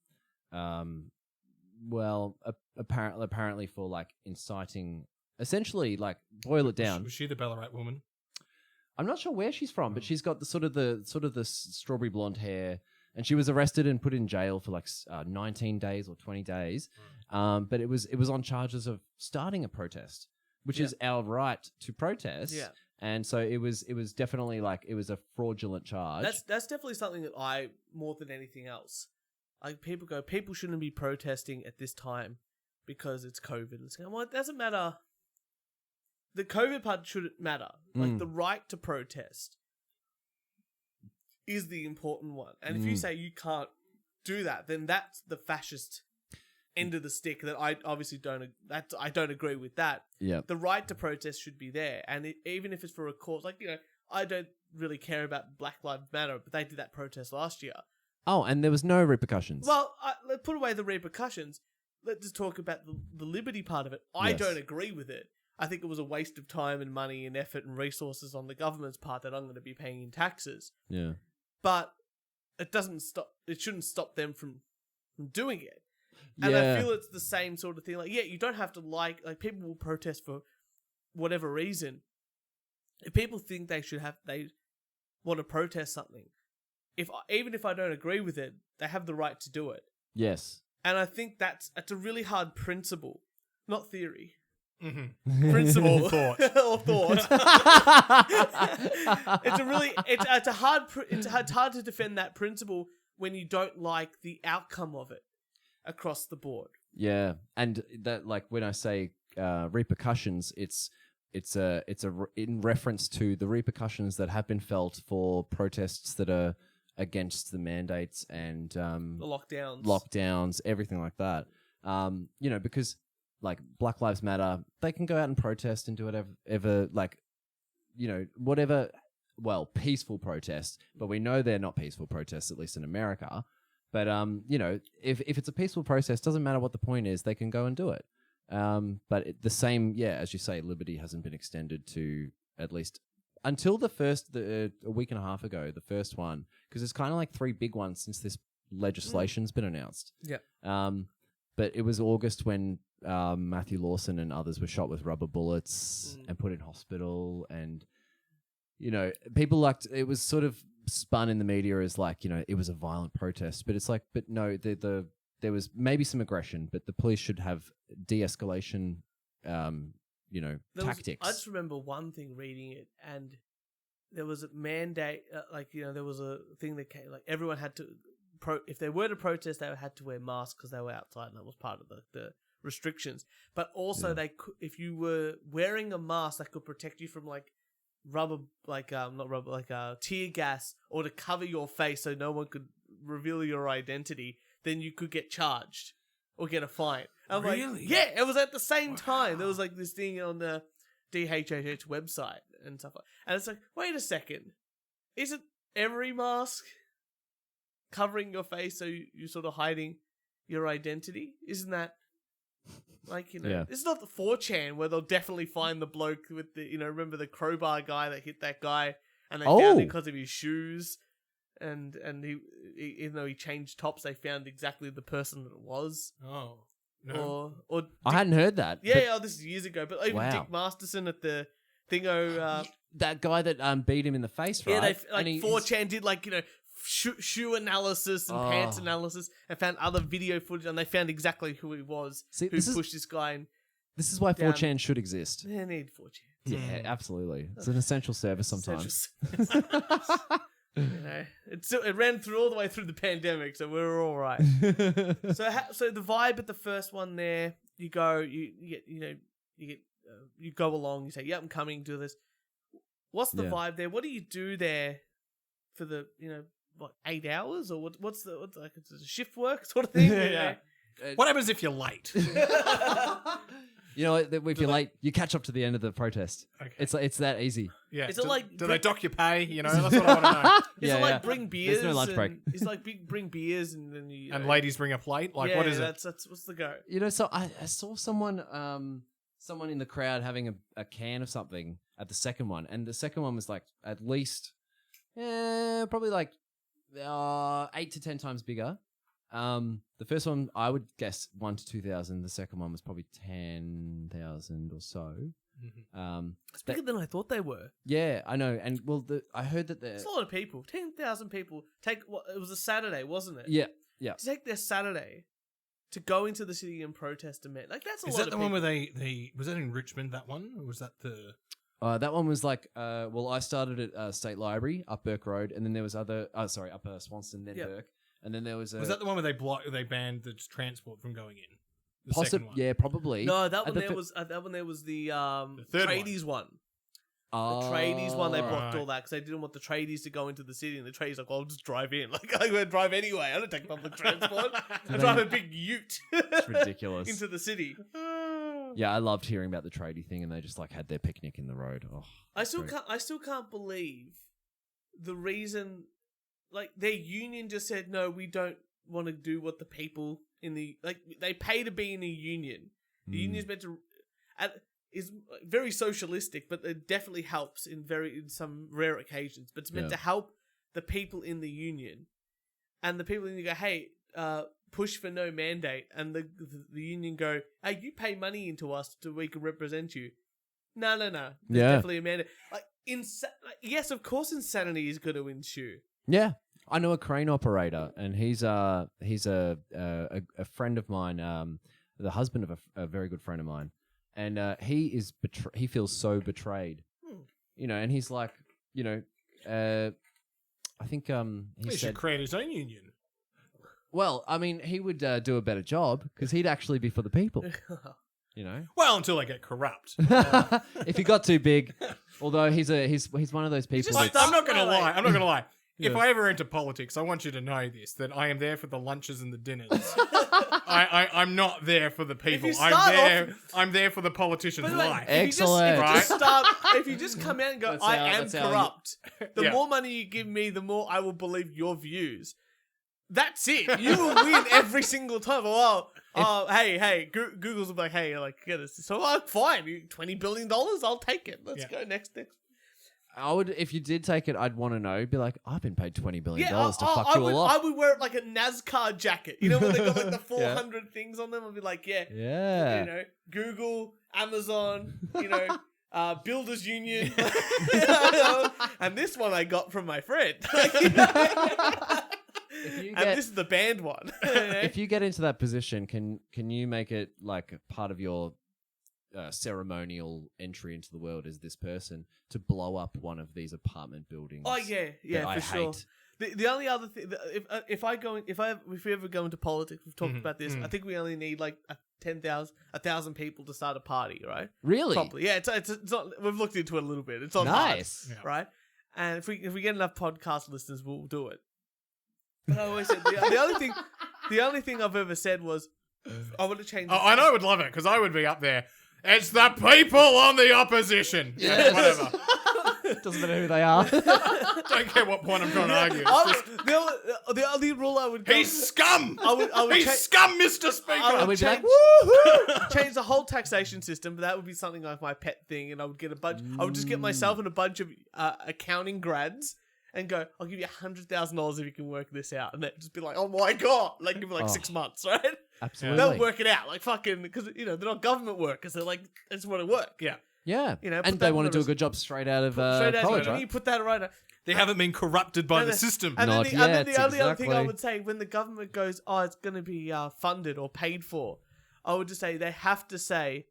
apparently for like inciting, essentially like boil it down. Was she the Ballarat woman? I'm not sure where she's from, but she's got the strawberry blonde hair. And she was arrested and put in jail for like 19 days or 20 days. But it was on charges of starting a protest, which is our right to protest. Yeah. And so it was definitely like it was a fraudulent charge. That's definitely something that I, more than anything else, like people shouldn't be protesting at this time because it's COVID. It's going, well, it doesn't matter. The COVID part shouldn't matter. Like the right to protest is the important one. And if you say you can't do that, then that's the fascist end of the stick that I obviously don't agree with that. Yeah. The right to protest should be there. And even if it's for a cause, like, I don't really care about Black Lives Matter, but they did that protest last year. Oh, and there was no repercussions. Well, let's put away the repercussions. Let's just talk about the liberty part of it. I don't agree with it. I think it was a waste of time and money and effort and resources on the government's part that I'm going to be paying in taxes. Yeah. But it doesn't stop. It shouldn't stop them from from doing it. And I feel it's the same sort of thing. Like, yeah, you don't have to like people will protest for whatever reason. If people think they want to protest something, even if I don't agree with it, they have the right to do it. Yes. And I think that's a really hard principle, not theory. Mm-hmm. Principle or thought. or thought. It's hard to defend that principle when you don't like the outcome of it across the board. Yeah, and that, like, when I say repercussions, it's in reference to the repercussions that have been felt for protests that are against the mandates and the lockdowns, everything like that. Because like Black Lives Matter, they can go out and protest and do whatever, peaceful protests. But we know they're not peaceful protests, at least in America. But if it's a peaceful protest, doesn't matter what the point is, they can go and do it. But the same, as you say, liberty hasn't been extended to at least until a week and a half ago, the first one, because there's kind of like 3 big ones since this legislation's been announced. Yeah. But it was August when Matthew Lawson and others were shot with rubber bullets and put in hospital, and people it was sort of spun in the media as like it was a violent protest, but it's like, but no, there was maybe some aggression, but the police should have de-escalation, tactics. I just remember one thing reading it, and there was a mandate, there was a thing that came, like everyone had to, if they were to protest, they had to wear masks because they were outside, and that was part of the restrictions. But also, they could, if you were wearing a mask, that could protect you from tear gas, or to cover your face so no one could reveal your identity, then you could get charged or get a fine. I'm really? It was at the same time. There was like this thing on the DHHH website and stuff like that. And it's like, wait a second. Isn't every mask covering your face so you're sort of hiding your identity? Isn't that This is not the 4chan where they'll definitely find the bloke with the, remember the crowbar guy that hit that guy and they found it because of his shoes. And he, even though he changed tops, they found exactly the person that it was. Oh, no. Or I hadn't heard that. This is years ago. But even Dick Masterson at the thingo... that guy that beat him in the face, right? Yeah, 4chan did shoe analysis and pants analysis and found other video footage, and they found exactly who he was who pushed this guy in. This is why 4chan should exist. They need 4chan. Yeah, absolutely. It's an essential service sometimes. It ran through all the way through the pandemic, so we're all right. So the vibe at the first one there, you go, you go along, you say, "Yeah, I'm coming, do this." What's the vibe there? What do you do there for the 8 hours, or what's like, it's a shift work sort of thing? What happens if you're late? If you're late, you catch up to the end of the protest. Okay. It's that easy. Yeah. Is it do they dock your pay? That's what I want to know. Is it like bring beers? There's no lunch break. It's like bring beers and then you and ladies bring a plate. Like what is it? That's what's the go? So I saw someone in the crowd having a can of something at the second one, and the second one was like at least probably like 8 to 10 times bigger. The first one, I would guess 1,000 to 2,000. The second one was probably 10,000 or so. Mm-hmm. It's bigger than I thought they were. Yeah, I know. And I heard that it's a lot of people. 10,000 people it was a Saturday, wasn't it? Yeah. To take their Saturday to go into the city and protest a man, that's a lot of people. Is that the one where they was that in Richmond? That one, or was that the? That one was like, I started at State Library up Burke Road, and then there was up Swanston, then Burke. And then there was Was that the one where they banned the transport from going in? Yeah, probably. No, that one there was the tradies one. The tradies one, they blocked all that because they didn't want the tradies to go into the city, and the tradies like, I'll just drive in. Like, I'm going to drive anyway. I don't take public transport. I drive a big ute. It's ridiculous. Into the city. Yeah, I loved hearing about the tradie thing, and they just had their picnic in the road. Oh, I still can't believe the reason. Their union just said, no, we don't want to do what the people in the... they pay to be in a union. The union's meant to... is very socialistic, but it definitely helps in some rare occasions. But it's meant to help the people in the union. And the people in the go, hey, push for no mandate, and the union go, "Hey, you pay money into us so we can represent you." No. There's definitely a mandate. Like, yes, of course, insanity is going to ensue. Yeah, I know a crane operator, and he's a friend of mine, the husband of a very good friend of mine, and he feels so betrayed, and he's like, I think he should create his own union. Well, I mean, he would do a better job because he'd actually be for the people. Well, until they get corrupt. If he got too big, although he's one of those people. I'm not gonna lie. Yeah. If I ever enter politics, I want you to know that I am there for the lunches and the dinners. I'm not there for the people. I'm there for the politician's life. Excellent. If you just come out and go, I am corrupt, the more money you give me, the more I will believe your views. That's it. You will win every single time. Hey, Google's like, hey, like, get us. So fine, $20 billion, I'll take it. Let's go next. I would, if you did take it, I'd want to know. Be like, I've been paid $20 billion to fuck you all up. I would wear it like a NASCAR jacket. You know when they got like the 400 things on them? I'd be like, Google, Amazon, Builders Union, and this one I got from my friend. And this is the banned one. If you get into that position, can you make it like part of your ceremonial entry into the world as this person to blow up one of these apartment buildings? Oh yeah, for sure. The only other thing, if we ever go into politics, we've talked about this. I think we only need like 1,000 people to start a party, right? Really? Probably. Yeah. It's not. We've looked into it a little bit. It's not nice, hard, right? And if we get enough podcast listeners, we'll do it. But I always said the only thing I've ever said was I would have changed. Oh, and I would love it because I would be up there. It's the people on the opposition. Yes. Whatever. Doesn't matter who they are. Don't care what point I'm trying to argue. The only rule I would go, he's scum. He's scum, Mr. Speaker. I would change, woohoo! Change the whole taxation system, but that would be something like my pet thing, and I would get a bunch. I would just get myself and a bunch of accounting grads. And go, I'll give you $100,000 if you can work this out. And they'd just be like, oh my God. Like, give me 6 months, right? Absolutely. They'll work it out. Like, fucking, because, they're not government workers. They're like, I just want to work. Yeah. Yeah. And they want to do a good job straight out of college, right? You put that right. They haven't been corrupted by the system. And then the only other thing I would say, when the government goes, oh, it's going to be funded or paid for, I would just say they have to say,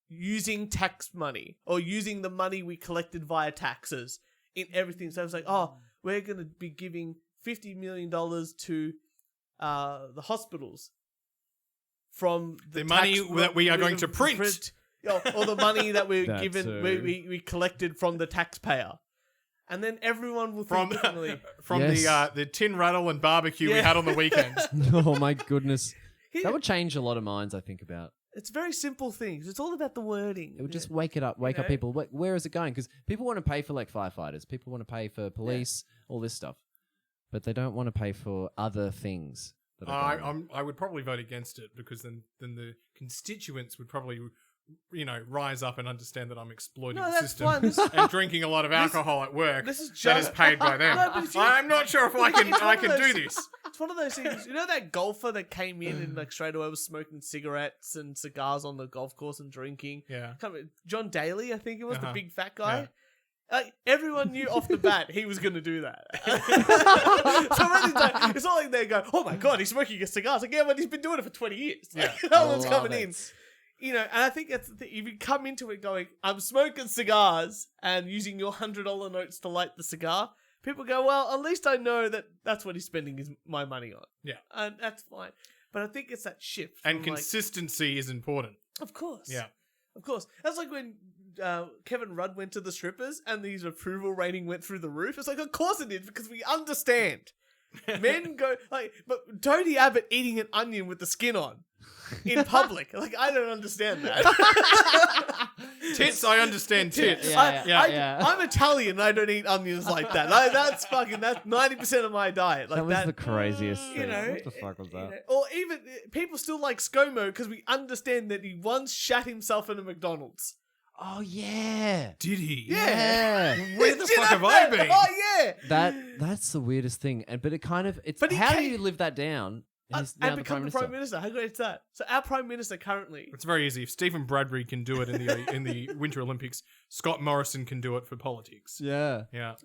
using tax money or using the money we collected via taxes. In everything. So it's like, oh, we're going to be giving $50 million to the hospitals from the money that we are going to print. Or the money that we're given, we collected from the taxpayer. And then everyone will think differently. From the tin rattle and barbecue we had on the weekends. Oh my goodness. That would change a lot of minds, I think, about. It's very simple things. It's all about the wording. It would just wake up people. Where is it going? Because people want to pay for like firefighters. People want to pay for police, all this stuff. But they don't want to pay for other things. I would probably vote against it because then the constituents would probably rise up and understand that I'm exploiting the system and drinking a lot of alcohol at work that is paid by them. I'm not sure if I can do this. It's one of those things. You know that golfer that came in and like straight away was smoking cigarettes and cigars on the golf course and drinking? Yeah. John Daly, I think it was, the big fat guy. Yeah. Like, everyone knew off the bat he was going to do that. So it's not like they go, oh my God, he's smoking a cigar. It's like, yeah, but he's been doing it for 20 years. Yeah. No one's coming in. And I think that's the thing. If you come into it going, I'm smoking cigars and using your $100 notes to light the cigar, people go, well, at least I know that that's what he's spending my money on. Yeah. And that's fine. But I think it's that shift. And consistency is important. Of course. Yeah. Of course. That's like when Kevin Rudd went to the strippers and his approval rating went through the roof. It's like, of course it did, because we understand. Men go, but Tony Abbott eating an onion with the skin on in public. Like, I don't understand that. Tits, I understand tits. Yeah. I'm Italian and I don't eat onions like that. That's 90% of my diet. Like, that was the craziest thing. What the fuck was that? Or even, people still like ScoMo because we understand that he once shat himself in a McDonald's. Oh, yeah. Did he? Yeah. Where the fuck have I been? Oh, yeah. That's the weirdest thing. But it kind of, how do you live that down? And become the Prime Minister. How great is that? So our Prime Minister currently... It's very easy. If Stephen Bradbury can do it in the Winter Olympics, Scott Morrison can do it for politics. Yeah. Yeah.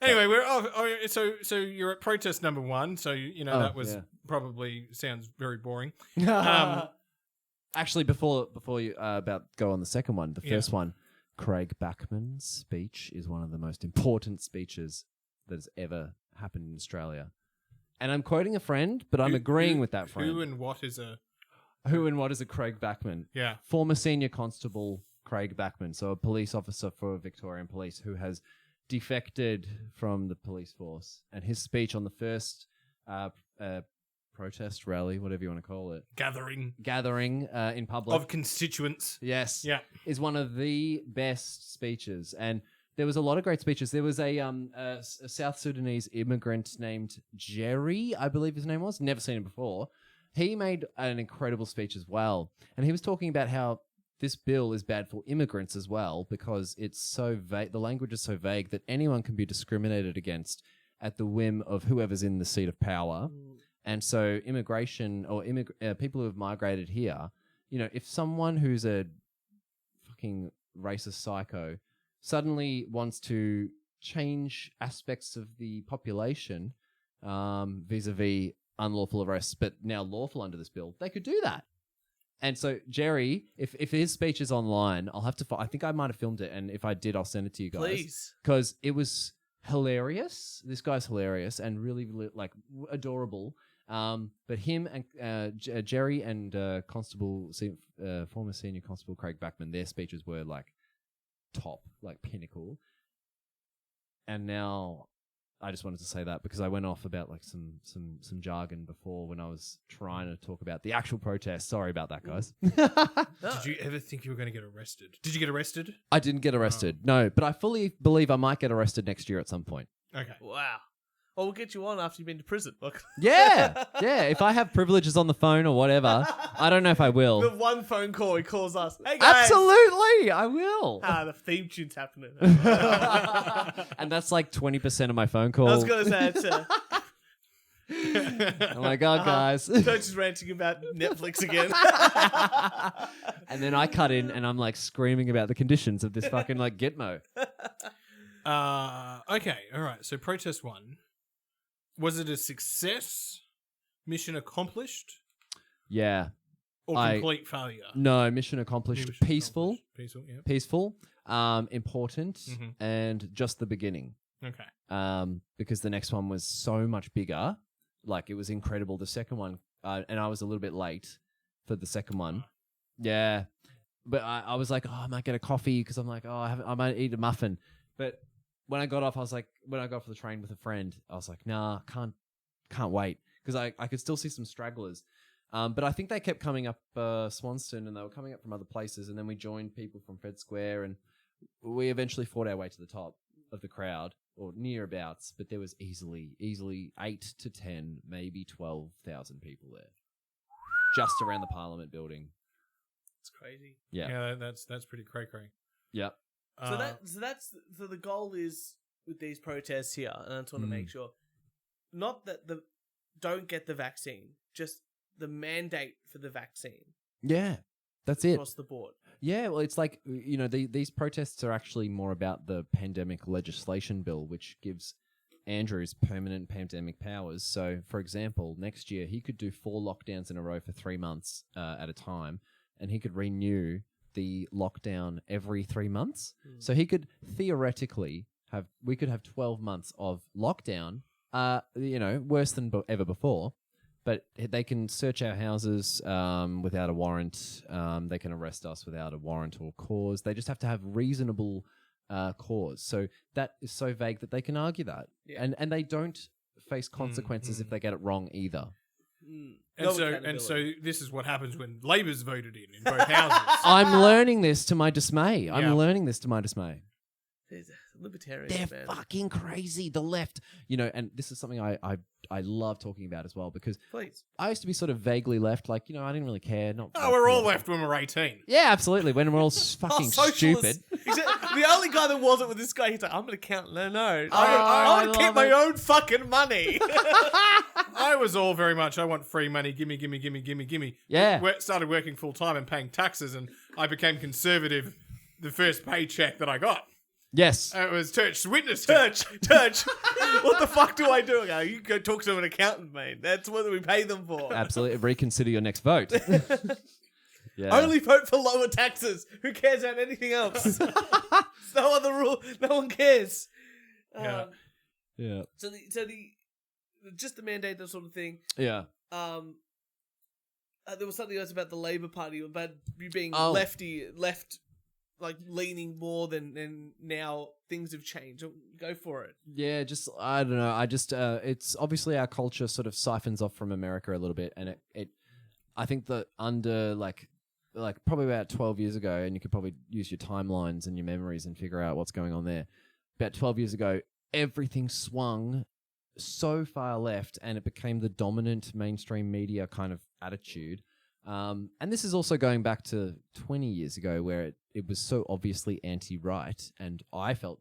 Anyway, we're off. So you're at protest number 1. So, that was probably sounds very boring. Actually, before you about go on the second one, the first one, Craig Backman's speech is one of the most important speeches that has ever happened in Australia. And I'm quoting a friend, but I'm agreeing with that friend. Who and what is a Craig Backman? Yeah. Former senior constable Craig Backman, so a police officer for Victorian Police who has defected from the police force. And his speech on the first protest rally, whatever you want to call it. Gathering in public. Of constituents. Yes. Yeah. Is one of the best speeches. And there was a lot of great speeches. There was a South Sudanese immigrant named Jerry, I believe his name was. Never seen him before. He made an incredible speech as well. And he was talking about how this bill is bad for immigrants as well because it's so vague. The language is so vague that anyone can be discriminated against at the whim of whoever's in the seat of power. And so immigration or people who have migrated here, if someone who's a fucking racist psycho suddenly wants to change aspects of the population vis-a-vis unlawful arrests, but now lawful under this bill, they could do that. And so Jerry, if his speech is online, I'll have to I think I might have filmed it, and if I did, I'll send it to you guys. Please. Because it was hilarious. This guy's hilarious and really, really adorable. But him and Jerry and former senior constable Craig Backman, their speeches were top, pinnacle. And now I just wanted to say that because I went off about some jargon before when I was trying to talk about the actual protest. Sorry about that, guys. Did you ever think you were going to get arrested? Did you get arrested? I didn't get arrested, no, but I fully believe I might get arrested next year at some point. Okay. Wow. Well, we'll get you on after you've been to prison. Yeah. If I have privileges on the phone or whatever, I don't know if I will. The one phone call he calls us. Hey guys. Absolutely, I will. The theme tune's happening. And that's 20% of my phone calls. I was going to say it's... Oh my God, guys. Turch is ranting about Netflix again. And then I cut in and I'm screaming about the conditions of this fucking Gitmo. Okay, all right. So protest 1. Was it a success? Mission accomplished? Yeah. Or complete failure? No, mission accomplished. Peaceful. Peaceful, yeah. Peaceful. Important. And just the beginning. Okay. Because the next one was so much bigger. It was incredible. The second one, and I was a little bit late for the second one. Yeah. But I was I might get a coffee because I'm I might eat a muffin. But when I got off, when I got off the train with a friend, I was nah, can't wait. Because I could still see some stragglers. But I think they kept coming up Swanston and they were coming up from other places. And then we joined people from Fed Square and we eventually fought our way to the top of the crowd or nearabouts. But there was easily 8 to 10, maybe 12,000 people there. Just around the Parliament building. It's crazy. Yeah. Yeah, that's pretty cray-cray. Yep. So the goal is with these protests here, and I just want to make sure, not that don't get the vaccine, just the mandate for the vaccine. Yeah, that's it across the board. Yeah, well, it's these protests are actually more about the pandemic legislation bill, which gives Andrews permanent pandemic powers. So, for example, next year he could do 4 lockdowns in a row for 3 months at a time, and he could renew the lockdown every 3 months. So he could theoretically we could have 12 months of lockdown, worse than ever before, but they can search our houses without a warrant. They can arrest us without a warrant or cause. They just have to have reasonable cause. So that is so vague that they can argue that. Yeah. And they don't face consequences if they get it wrong either. And so this is what happens when Labor's voted in both houses. I'm learning this to my dismay. I'm learning this to my dismay. libertarians, They're fucking crazy. The left, and this is something I love talking about as well because I used to be sort of vaguely left, like, I didn't really care. We're all left when we're 18. Yeah, absolutely. When we're all fucking stupid. The only guy that wasn't with this guy, he's like, I'm an accountant. No. I want to keep my own fucking money. I was all very much, I want free money, gimme. Yeah. Started working full time and paying taxes, and I became conservative the first paycheck that I got. Yes. It was Turch. Witness Turch. What the fuck do I do? You go talk to an accountant, mate. That's what we pay them for. Absolutely. Reconsider your next vote. Yeah. Only vote for lower taxes. Who cares about anything else? It's no other rule. No one cares. Yeah. So the just the mandate, that sort of thing. Yeah. There was something else about the Labour Party, about you being left, like leaning more than now. Things have changed. Go for it. Yeah, I don't know. It's obviously our culture sort of siphons off from America a little bit, and I think that under like probably about 12 years ago, and you could probably use your timelines and your memories and figure out what's going on there. About 12 years ago, everything swung so far left, and it became the dominant mainstream media kind of attitude. And this is also going back to 20 years ago, where it was so obviously anti-right, and I felt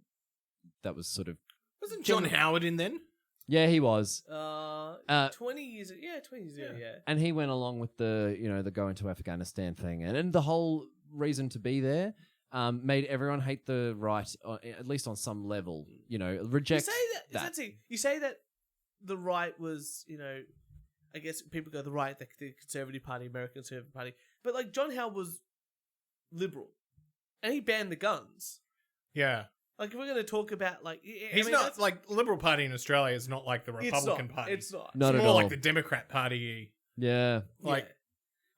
that was sort of... Wasn't John Howard in then? Yeah, he was. 20 years ago, yeah. And he went along with the go into Afghanistan thing, and the whole reason to be there made everyone hate the right, at least on some level. Reject that. You say that the right was, I guess people go the right, the Conservative Party, American Conservative Party, but like John Howard was liberal, and he banned the guns. Yeah. Like, if we're going to talk about, like... He's not, like, Liberal Party in Australia is not like the Republican Party. It's not. Not it's at more all. like the Democrat Party. Yeah. Like...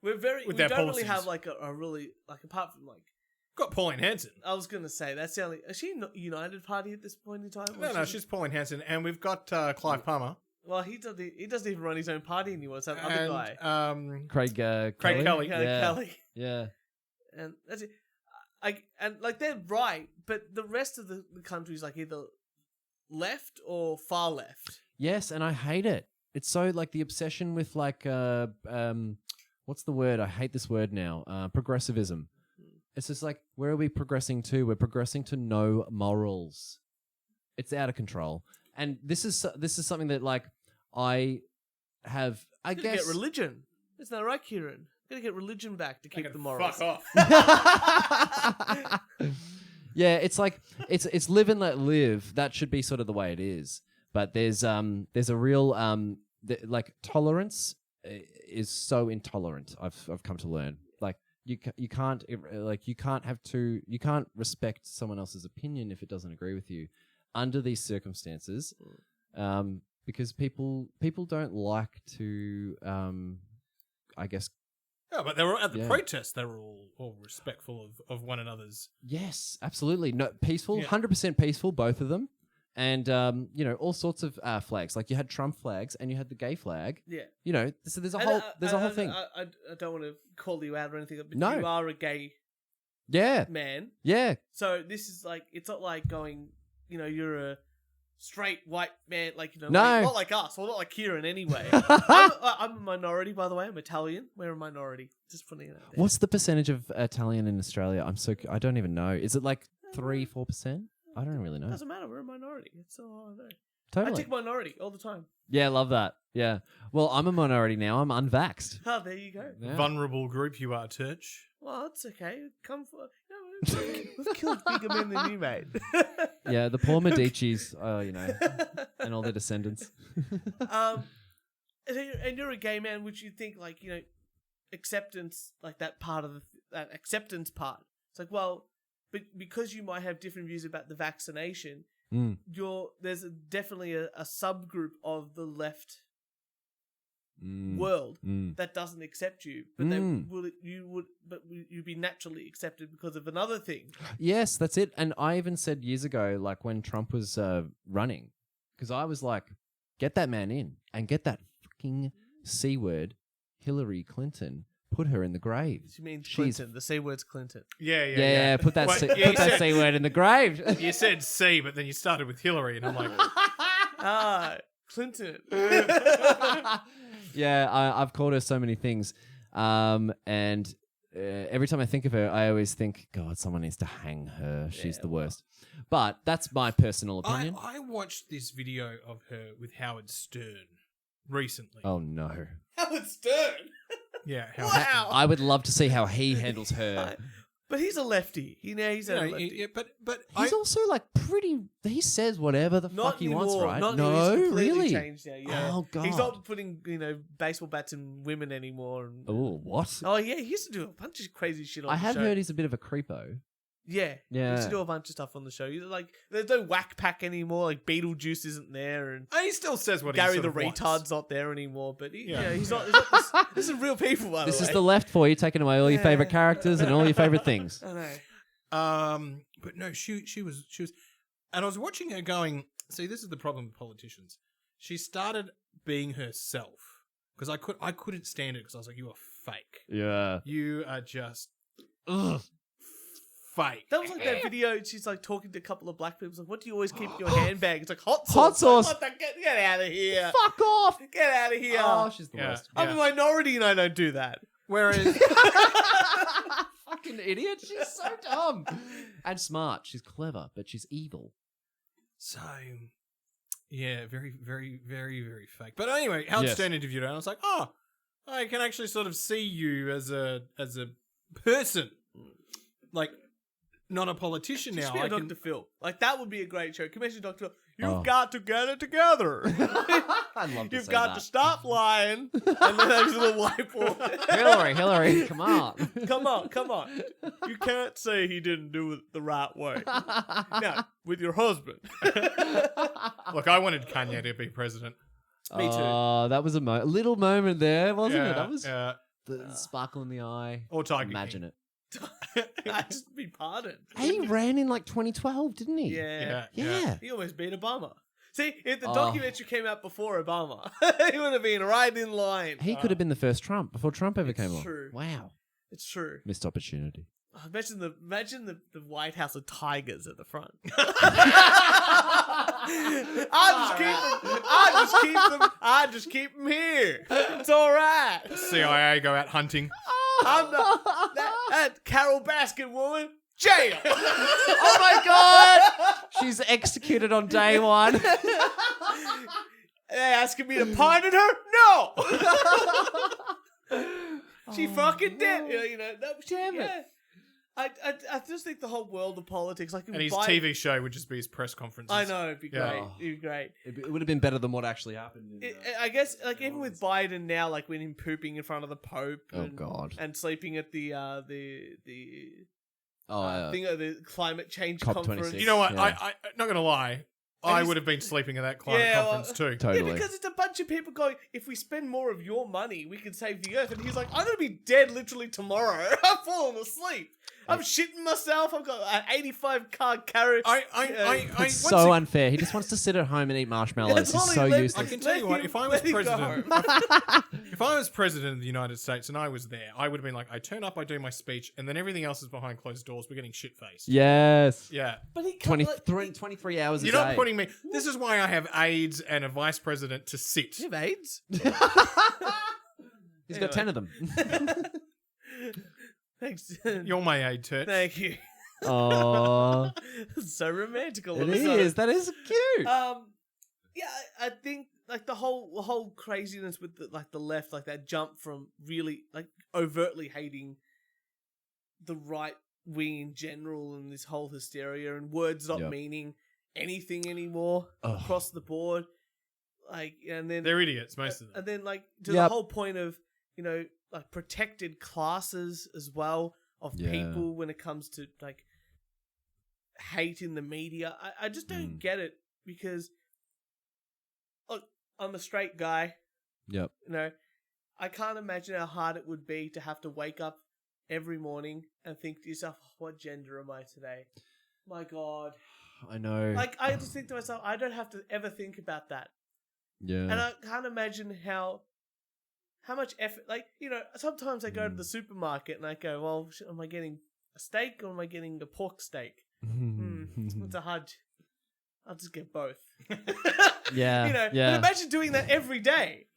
Yeah. We don't really have, like, a really... Like, apart from, like... Got Pauline Hanson. I was going to say, that's the only... Is she a United Party at this point in time? No, she's Pauline Hanson. And we've got Clive Palmer. Well, he doesn't even run his own party anymore. It's that other guy. Craig Kelly. Kelly. Yeah. And that's it. They're right, but the rest of the country's like either left or far left. Yes, and I hate it. It's so like the obsession with like what's the word? I hate this word now. Progressivism. It's just like, where are we progressing to? We're progressing to no morals. It's out of control. And this is something that like I guess get religion. Isn't that right, Kieran? Gotta get religion back to keep the morals. Fuck off. Yeah, it's like it's live and let live. That should be sort of the way it is. But there's a real like tolerance is so intolerant. I've come to learn. Like you can't respect someone else's opinion if it doesn't agree with you under these circumstances, because people don't like to I guess. Yeah, but they were at the protests. They were all respectful of one another's. Yes, absolutely. No, peaceful, 100% peaceful, both of them, and all sorts of flags. Like you had Trump flags and you had the gay flag. Yeah. So there's a whole thing. I don't want to call you out or anything, but no. You are a gay. Yeah. Man. Yeah. So this is like, it's not like going, you're a straight white man, no. not like us, or not like Kieran anyway. I'm a minority, by the way. I'm Italian. We're a minority. Just putting it out there. What's the percentage of Italian in Australia? I don't even know. Is it like 3-4%? I don't really know. Doesn't matter. We're a minority. It's all I know. Totally. I take minority all the time. Yeah, love that. Yeah. Well, I'm a minority now. I'm unvaxxed. Oh, there you go. Yeah. Vulnerable group you are, Turch. Well, it's okay. Come for... We've killed bigger men than you, mate. Yeah, the poor Medicis, and all their descendants. And you're a gay man, which you think, like, acceptance, like that part of that acceptance part. It's like, well, but because you might have different views about the vaccination, there's definitely a subgroup of the left world that doesn't accept you, but you'd be naturally accepted because of another thing. Yes, that's it. And I even said years ago, like when Trump was running, because I was like, get that man in and get that fucking C word, Hillary Clinton, put her in the grave. She means Clinton. The C word's Clinton. Yeah. Put that C word in the grave. You said C, but then you started with Hillary, and I'm like, Clinton. Yeah, I've called her so many things, and every time I think of her, I always think, God, someone needs to hang her. She's the worst. But that's my personal opinion. I watched this video of her with Howard Stern recently. Oh no, Howard Stern. Yeah. Wow. I would love to see how he handles her. But he's a lefty. He's a lefty. Yeah, but He's also like pretty. He says whatever the fuck he wants, right? Not no, anymore. He's completely really. changed now, yeah. Oh god. He's not putting baseball bats in women anymore. Oh what? Oh yeah, he used to do a bunch of crazy shit on the show. I have heard he's a bit of a creepo. Yeah. He used to do a bunch of stuff on the show. Like there's no whack pack anymore. Like Beetlejuice isn't there, and he still says what Gary he the wants. retard's not there anymore. But he's not. This is real people. By the way. This is the left for you, taking away all your favorite characters and all your favorite things. I know. But no, she was, and I was watching her going. See, this is the problem with politicians. She started being herself because I couldn't stand it because I was like, you are fake. Yeah, you are just fake. That was like that video. She's like talking to a couple of black people. It's like, what do you always keep in your handbag? It's like hot sauce. Hot sauce. Like, what the, get out of here. Fuck off. Get out of here. Oh, she's the worst. I'm a minority and I don't do that. Whereas. Fucking idiot. She's so dumb. And smart. She's clever, but she's evil. So, yeah, very, very, very, very fake. But anyway, Howard Stern interviewed her and I was like, oh, I can actually sort of see you as a person. Like, not a politician now. I can Dr. Phil. Like, that would be a great show. Commission Dr. Phil. You've got to get it together. I'd love to You've say got that. to stop lying. And then there's a little whiteboard. Hillary, come on. Come on. You can't say he didn't do it the right way. Now, with your husband. Look, I wanted Kanye to be president. Me too. Oh, that was a little moment there, wasn't it? That was the sparkle in the eye. Or Tiger Imagine King. it. I'd just be pardoned. He ran in like 2012, didn't he? Yeah. He almost beat Obama. See, if the documentary came out before Obama, he would have been right in line. He could have been the first Trump before Trump ever came along. True. Wow. It's true. Missed opportunity. Imagine the White House with tigers at the front. I just keep them here. It's all right. CIA go out hunting. I'm not that Carol Baskin woman. Jail. Oh my god. She's executed on day one. They asking me to pardon her? No. She fucking did. Damn it. I just think the whole world of politics, like, and his TV show would just be his press conferences. I know, it'd be great. It'd be great. It would have been better than what actually happened. I guess, like, even with Biden now, like, when him pooping in front of the Pope. God. And sleeping at the climate change COP26. conference. You know what? Yeah. I'm not going to lie. I would have been sleeping at that climate conference too. Totally. Yeah, because it's a bunch of people going, if we spend more of your money, we can save the earth. And he's like, I'm going to be dead literally tomorrow. I'm falling asleep. I'm shitting myself. I've got an 85 car carriage. It's so unfair. He just wants to sit at home and eat marshmallows. He's so useless. I can tell you what, if I was president of the United States and I was there, I would have been like, I turn up, I do my speech, and then everything else is behind closed doors. We're getting shit-faced. Yes. Yeah. But he 23 hours a day. You're not putting me... This is why I have aides and a vice president to sit. You have AIDS? He's got 10 of them. Thanks. You're my aide, Turch. Thank you. Oh, so romantic. It is. That is cute. Yeah, I think like the whole craziness with the left, like that jump from really like overtly hating the right wing in general, and this whole hysteria and words not meaning anything anymore across the board. Like, and then they're idiots, most of them. And then like to the whole point of like protected classes as well of people when it comes to like hate in the media. I just don't get it because look, I'm a straight guy. Yep. I can't imagine how hard it would be to have to wake up every morning and think to yourself, what gender am I today? My God. I know. Like, I just think to myself, I don't have to ever think about that. Yeah. And I can't imagine how how much effort, like, sometimes I go to the supermarket and I go, well, am I getting a steak or am I getting a pork steak? It's a hard, I'll just get both. Yeah. But imagine doing that every day.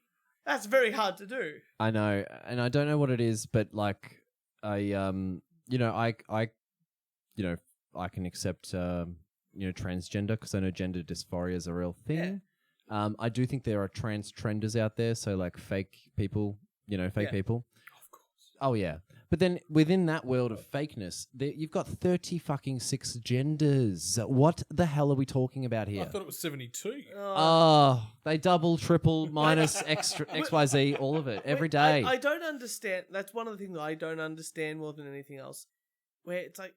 That's very hard to do. I know. And I don't know what it is, but like, I can accept, transgender because I know gender dysphoria is a real thing. Yeah. I do think there are trans trenders out there. So like fake people, people. Of course. Oh yeah. But then within that world of fakeness, you've got 36 genders. What the hell are we talking about here? I thought it was 72. Oh, they double, triple, minus, extra, XYZ, all of it, every day. I don't understand. That's one of the things I don't understand more than anything else. Where it's like,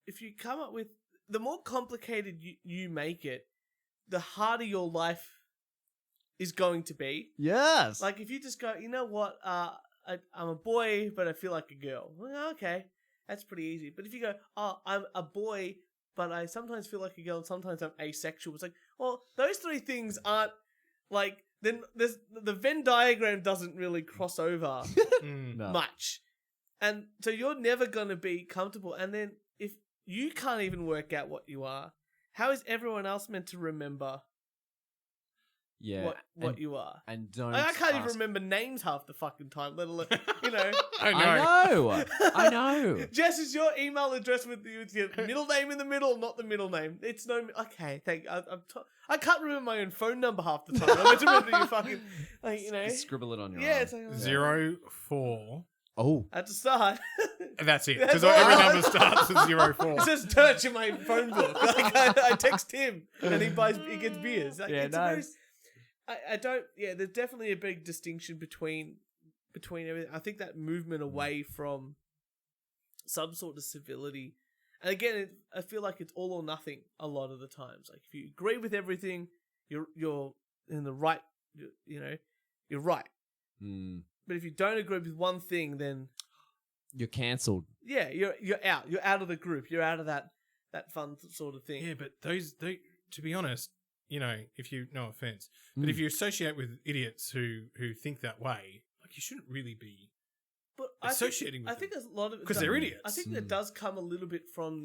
if you come up with, the more complicated you make it, the harder your life is going to be. Yes. Like if you just go, you know what, I'm a boy, but I feel like a girl. Well, okay, that's pretty easy. But if you go, I'm a boy, but I sometimes feel like a girl, and sometimes I'm asexual. It's like, well, those three things aren't like. Then the Venn diagram doesn't really cross over much, and so you're never gonna be comfortable. And then if you can't even work out what you are, how is everyone else meant to remember? Yeah, what you are, and don't. I can't even remember names half the fucking time. Let alone, I know. Jess, is your email address with your middle name in the middle, not the middle name? It's no. Okay, thank you. I can't remember my own phone number half the time. I'm meant to remember your fucking Just scribble it on your arm. It's like, 04. Oh, at the start. That's it. Because every number starts with 04. It says Turch in my phone book. Like I text him and he gets beers. Like, nice. I don't. Yeah, there's definitely a big distinction between everything. I think that movement away from some sort of civility, and again, I feel like it's all or nothing a lot of the times. Like if you agree with everything, you're in the right. You're right. But if you don't agree with one thing, then you're cancelled. Yeah, you're out. You're out of the group. You're out of that fun sort of thing. Yeah, but to be honest. If you, no offense, but if you associate with idiots who think that way, like you shouldn't really be associating with them. I think there's a lot of it because they're idiots. I think that does come a little bit from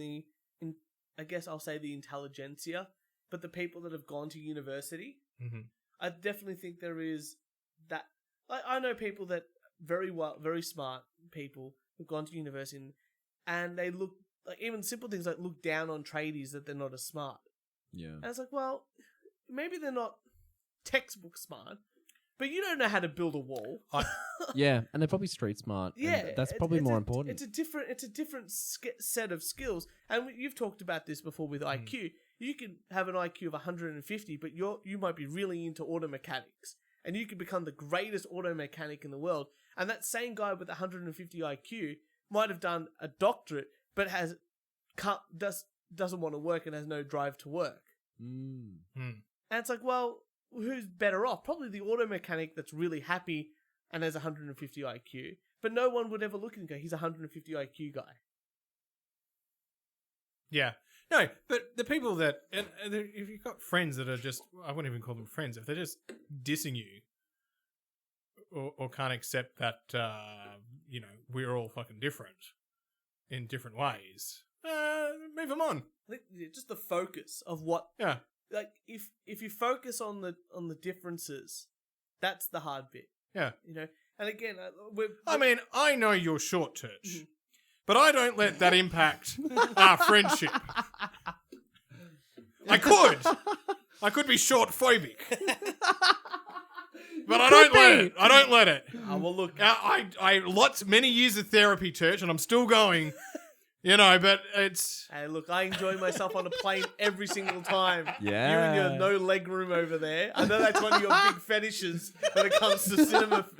I guess I'll say the intelligentsia, but the people that have gone to university. Mm-hmm. I definitely think there is that. I know people that very smart people who've gone to university and they look like even simple things like look down on tradies that they're not as smart. Yeah, and it's like, well. Maybe they're not textbook smart, but you don't know how to build a wall. Yeah, and they're probably street smart. Yeah, that's probably more important. It's a different set of skills, and you've talked about this before with IQ. You can have an IQ of 150, but you might be really into auto mechanics, and you can become the greatest auto mechanic in the world. And that same guy with 150 IQ might have done a doctorate, but doesn't want to work and has no drive to work. And it's like, well, who's better off? Probably the auto mechanic that's really happy and has 150 IQ. But no one would ever look and go, he's a 150 IQ guy. Yeah. No, but the people that... And if you've got friends that are just... I wouldn't even call them friends. If they're just dissing you or can't accept that, we're all fucking different in different ways, move them on. Just the focus of what... Yeah. Like if you focus on the differences, that's the hard bit. Yeah. And again, I know you're short, Turch, but I don't let that impact our friendship. I could be short phobic, but I don't let it. I don't let it. Well, look, I many years of therapy, Turch, and I'm still going. But it's... Hey, look, I enjoy myself on a plane every single time. Yeah. You and your no leg room over there. I know that's one of your big fetishes when it comes to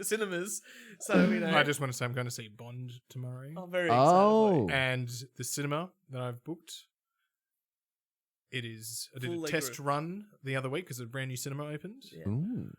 cinemas. So, I just want to say I'm going to see Bond tomorrow. I'm very excited. And the cinema that I've booked, I did a test run the other week because a brand new cinema opened. Yeah. Ooh.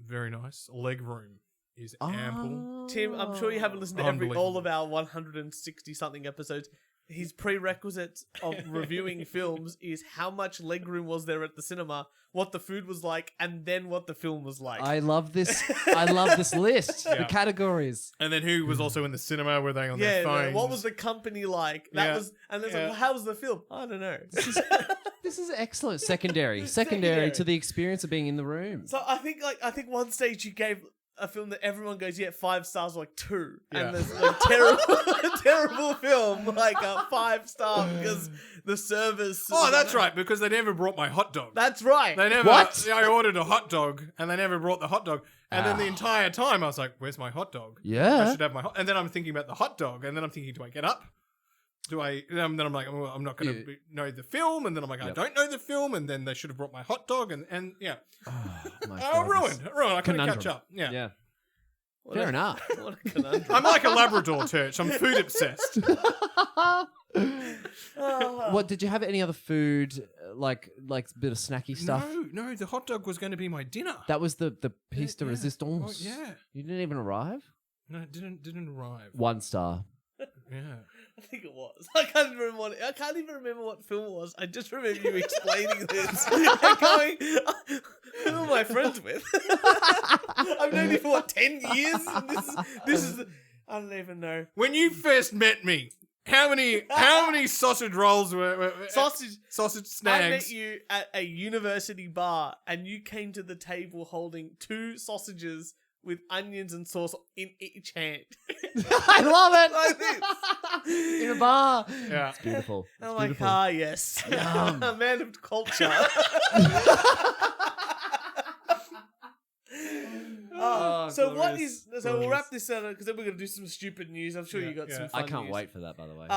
Very nice. Leg room is ample. Tim, I'm sure you haven't listened to all of our 160 something episodes. his prerequisites of reviewing films is how much legroom was there at the cinema, what the food was like, and then what the film was like. I love this. I love this list. The categories. And then who was also in the cinema? Were they on their phones? What was the company like? That was, and there's like, well, how was the film? I don't know. This is excellent. Secondary to the experience of being in the room. So I think one stage you gave a film that everyone goes, 5 stars, like 2, and there's a terrible film, like a 5-star because the service. Oh, that's right, because they never brought my hot dog. That's right. They never. What? I ordered a hot dog, and they never brought the hot dog. And then the entire time, I was like, "Where's my hot dog? Yeah, I should have my hot." And then I'm thinking about the hot dog, and then I'm thinking, "Do I get up? Do I?" Then I'm like, well, "I'm not going to know the film," and then I'm like, "I don't know the film," and then they should have brought my hot dog, and yeah. Ruined. I couldn't catch up. Yeah. Fair enough. What a conundrum. I'm like a Labrador, Turch. I'm food obsessed. What did you have? Any other food, like a bit of snacky stuff? No. The hot dog was going to be my dinner. That was the piece de resistance. Oh, yeah. You didn't even arrive. No, it didn't arrive. 1 star. Yeah. I think it was. I can't even remember what film it was. I just remember you explaining this and going, "Who am I friends with?" I've known you for 10 years. And this is. I don't even know. When you first met me, how many sausage rolls were sausage snags? I met you at a university bar, and you came to the table holding 2 sausages with onions and sauce in each hand. I love it. Like this. In a bar. Yeah. It's beautiful. I'm like, yes. A man of culture. So glorious. we'll wrap this up because then we're going to do some stupid news. I'm sure you got some fun I can't news. wait for that, by the way.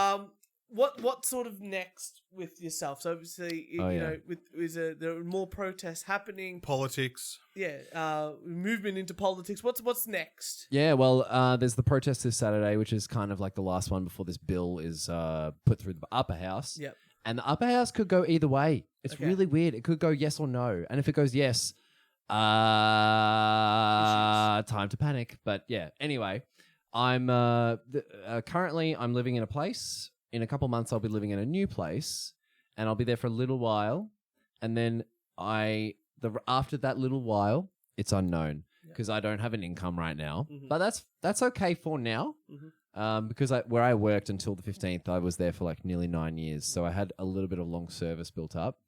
What sort of next with yourself? So obviously, there are more protests happening. Politics. Yeah, movement into politics. What's next? Yeah, well, there's the protest this Saturday, which is kind of like the last one before this bill is put through the upper house. Yep. And the upper house could go either way. It's really weird. It could go yes or no. And if it goes yes, time to panic. But yeah, anyway, I'm currently I'm living in a place. In a couple months, I'll be living in a new place, and I'll be there for a little while. And then after that little while, it's unknown because I don't have an income right now. Mm-hmm. But that's okay for now. Mm-hmm. Because where I worked until the 15th, I was there for like nearly 9 years. So I had a little bit of long service built up.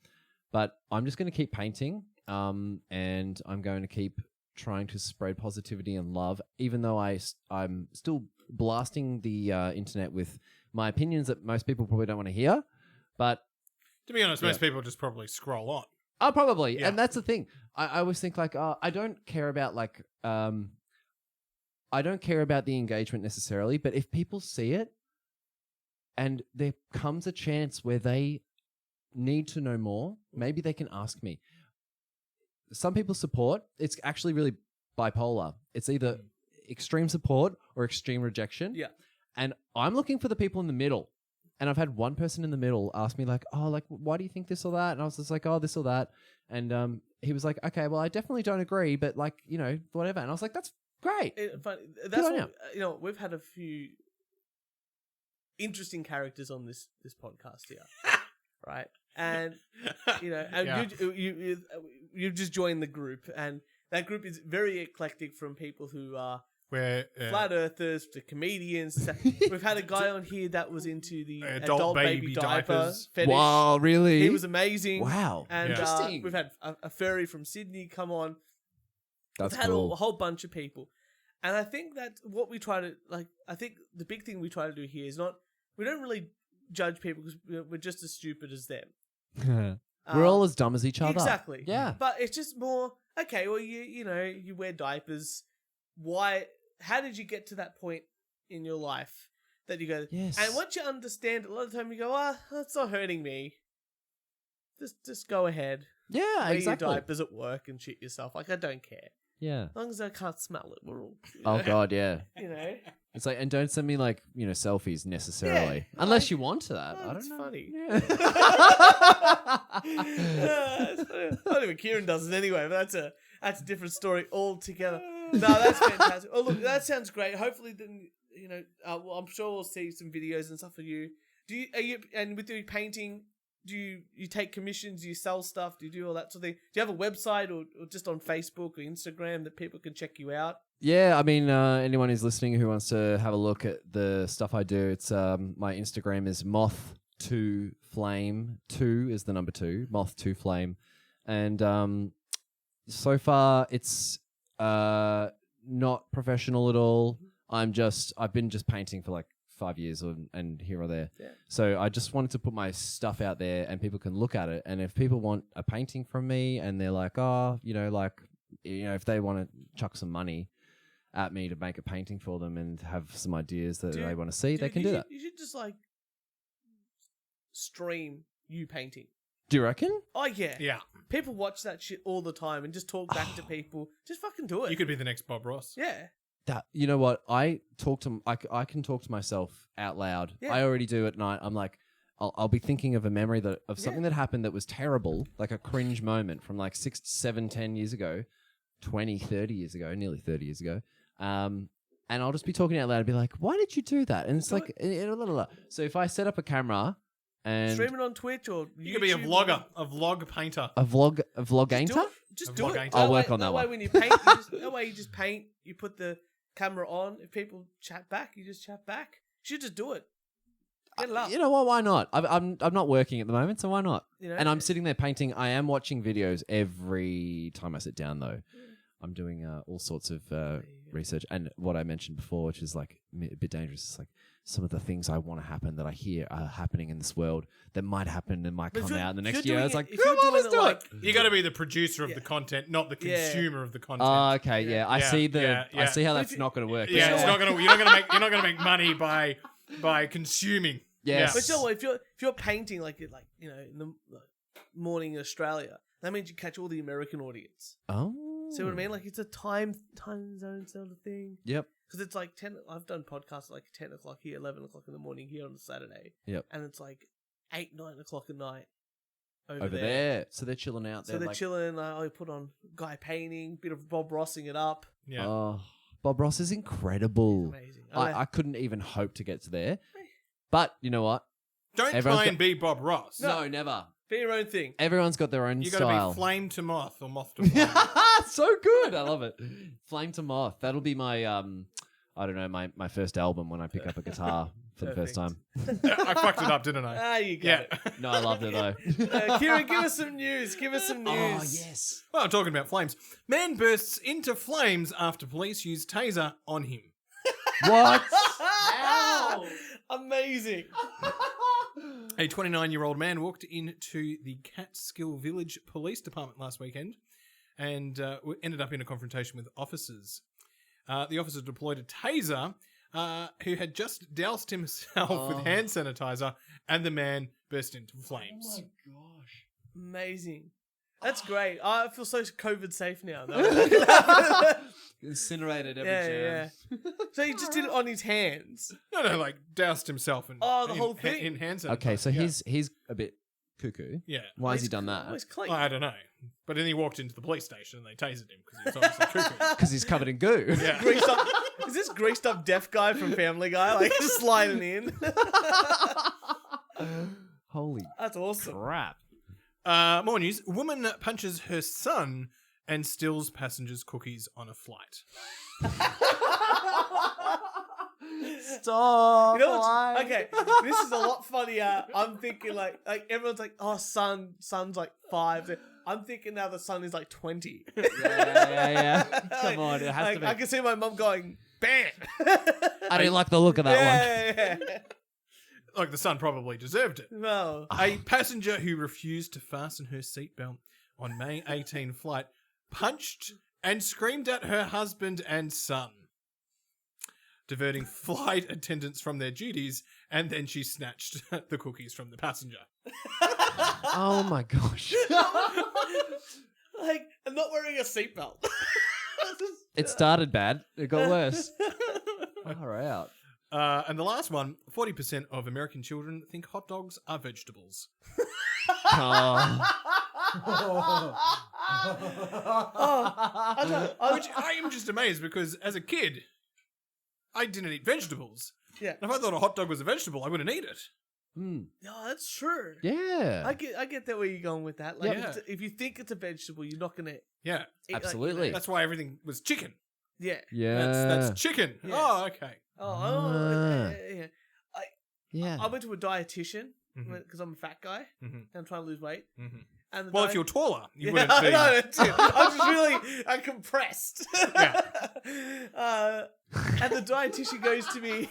But I'm just going to keep painting, and I'm going to keep trying to spread positivity and love, even though I'm still blasting the internet with my opinions that most people probably don't want to hear. But to be honest, most people just probably scroll on. Oh, probably. Yeah. And that's the thing. I always think like, I don't care about like, I don't care about the engagement necessarily, but if people see it and there comes a chance where they need to know more, maybe they can ask me. Some people support. It's actually really bipolar. It's either extreme support or extreme rejection. Yeah. And I'm looking for the people in the middle. And I've had one person in the middle ask me like, oh, like, why do you think this or that? And I was just like, oh, this or that. And he was like, okay, well, I definitely don't agree, but like, you know, whatever. And I was like, that's great. That's what, we've had a few interesting characters on this podcast here, right? And you just joined the group, and that group is very eclectic from people who are flat earthers to comedians. We've had a guy on here that was into the adult baby diaper fetish. Wow, really? He was amazing. Wow, and interesting. We've had a furry from Sydney come on. That's We've had cool. a whole bunch of people, and I think that what we try to I think the big thing we try to do here is we don't really judge people because we're just as stupid as them. We're all as dumb as each other. Exactly. Yeah. But it's just more, okay, well, you wear diapers. Why? How did you get to that point in your life that you go, yes. And once you understand it, a lot of the time you go, that's not hurting me. Just go ahead. Yeah, wear exactly. your diapers at work and shit yourself. Like, I don't care. Yeah. As long as I can't smell it, we're all, Oh, God, yeah. It's like, and don't send me like, selfies necessarily. Yeah, unless you want that. I don't know. Funny. Yeah. It's not even Kieran does it anyway, but that's a different story altogether. No, that's fantastic. Oh, look, that sounds great. Hopefully, then, I'm sure we'll see some videos and stuff of you And with your painting, do you take commissions? Do you sell stuff? Do you do all that sort of thing? Do you have a website or just on Facebook or Instagram that people can check you out? Yeah, I mean, anyone who's listening who wants to have a look at the stuff I do, it's my Instagram is moth2flame. 2 is the number 2, moth2flame, and so far it's not professional at all. I've been just painting for like 5 years and here or there. Yeah. So I just wanted to put my stuff out there and people can look at it. And if people want a painting from me and they're like, if they want to chuck some money at me to make a painting for them and have some ideas that they want to see, they can do that. You should just like stream you painting. Do you reckon? Oh yeah. Yeah. People watch that shit all the time and just talk back to people. Just fucking do it. You could be the next Bob Ross. Yeah. That, you know what? I can talk to myself out loud. Yeah. I already do at night. I'm like, I'll be thinking of a memory of something that happened that was terrible, like a cringe moment from like 6, 7, 10 years ago, 20, 30 years ago, nearly 30 years ago. And I'll just be talking out loud and be like, why did you do that? And it's like, so if I set up a camera and stream it on Twitch or you could be a vlogger, a vlog painter, a vlog-ainter? Just do it. I'll work on that one. That way when you paint, that way you just paint, you put the camera on. If people chat back, you just chat back. You should just do it. Get it up. You know what? Why not? I'm not working at the moment, so why not? You know? And I'm sitting there painting. I am watching videos every time I sit down, though. I'm doing all sorts of research, and what I mentioned before, which is like a bit dangerous, is like some of the things I want to happen that I hear are happening in this world that might happen and might come out in the next year. It's like, come on, let's do it. You got to be the producer of the content, not the consumer of the content. Oh, okay, yeah. I see I see how that's not going to work. Yeah, it's not going to. You're not going to make money by consuming. Yes. But still, if you're painting like in the morning in Australia, that means you catch all the American audience. Oh. See what I mean? Like it's a time zone sort of thing. Yep. Because it's like 10. I've done podcasts like 10 o'clock here, 11 o'clock in the morning here on a Saturday. Yep. And it's like 8, 9 o'clock at night over there. So they're chilling out there. So they're chilling. I put on guy painting, bit of Bob Rossing it up. Yeah. Oh, Bob Ross is incredible. Amazing. I couldn't even hope to get to there. But you know what? Don't try and be Bob Ross. No, never. Be your own thing. Everyone's got their own You style. got to be flame to moth or moth to flame. So good. I love it. Flame to moth. That'll be my I don't know, my first album when I pick up a guitar for the first time. I fucked it up, didn't I? Ah, you got it. No, I loved it though. Kieran, give us some news. Give us some news. Oh, yes. Well, I'm talking about flames. Man bursts into flames after police use taser on him. What? How? Amazing. A 29-year-old man walked into the Catskill Village Police Department last weekend and ended up in a confrontation with officers. The officer deployed a taser who had just doused himself with hand sanitizer, and the man burst into flames. Oh, my gosh. Amazing. That's great. I feel so COVID safe now. Incinerated every chance. Yeah. So he just did it on his hands. No, like doused himself in the whole thing in hand sanitizer. Okay, so he's a bit cuckoo. Yeah. Why has he done that? He's clean. Well, I don't know. But then he walked into the police station and they tasered him because he was obviously cuckoo. Because he's covered in goo. Yeah. Is this greased up deaf guy from Family Guy? Like just sliding in. Holy That's awesome. crap. More news. Woman punches her son and steals passengers' cookies on a flight. Stop. You know what's, okay, this is a lot funnier. I'm thinking like everyone's like, oh, son's like 5. I'm thinking now the son is like 20. Yeah. Come on, it has to be. I can see my mum going, bam. I didn't like the look of that one. Yeah. Like the son probably deserved it. No. A passenger who refused to fasten her seatbelt on May 18 flight punched and screamed at her husband and son, diverting flight attendants from their duties, and then she snatched the cookies from the passenger. Oh my gosh. Like, I'm not wearing a seatbelt. It started bad. It got worse. Far out. And the last one, 40% of American children think hot dogs are vegetables. Which I am just amazed because as a kid, I didn't eat vegetables. Yeah. And if I thought a hot dog was a vegetable, I wouldn't eat it. Oh, that's true. Yeah. I get that where you're going with that. Like, Yeah. if you think it's a vegetable, you're not gonna. Yeah. Eat, Absolutely. That's why everything was chicken. Yeah. Yeah. That's chicken. Yes. Oh, okay. Yeah. Yeah. I went to a dietitian because I'm a fat guy and I'm trying to lose weight. And Well, if you're taller, you yeah, wouldn't be. no, too. I'm just really compressed. Yeah. And the dietitian goes to me.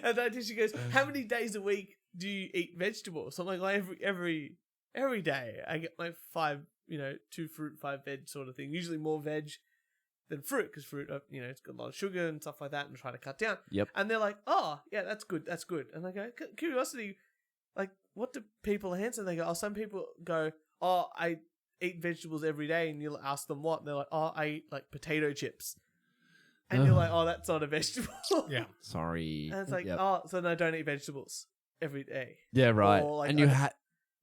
And the dietitian goes, "How many days a week do you eat vegetables?" So I'm like, every day I get my 5, 2 fruit, 5 veg sort of thing. Usually more veg than fruit because fruit, it's got a lot of sugar and stuff like that, and try to cut down. Yep. And they're like, "Oh, yeah, that's good. And I go, curiosity, like, what do people answer? They go, "Oh, some people go, oh, I eat vegetables every day," and you'll ask them what, and they're like, "Oh, I eat like potato chips." And you're like, "Oh, that's not a vegetable." Yeah. Sorry. And it's like, Yep. "Oh, so no, I don't eat vegetables every day." Yeah, right. Or, like, and you I- had...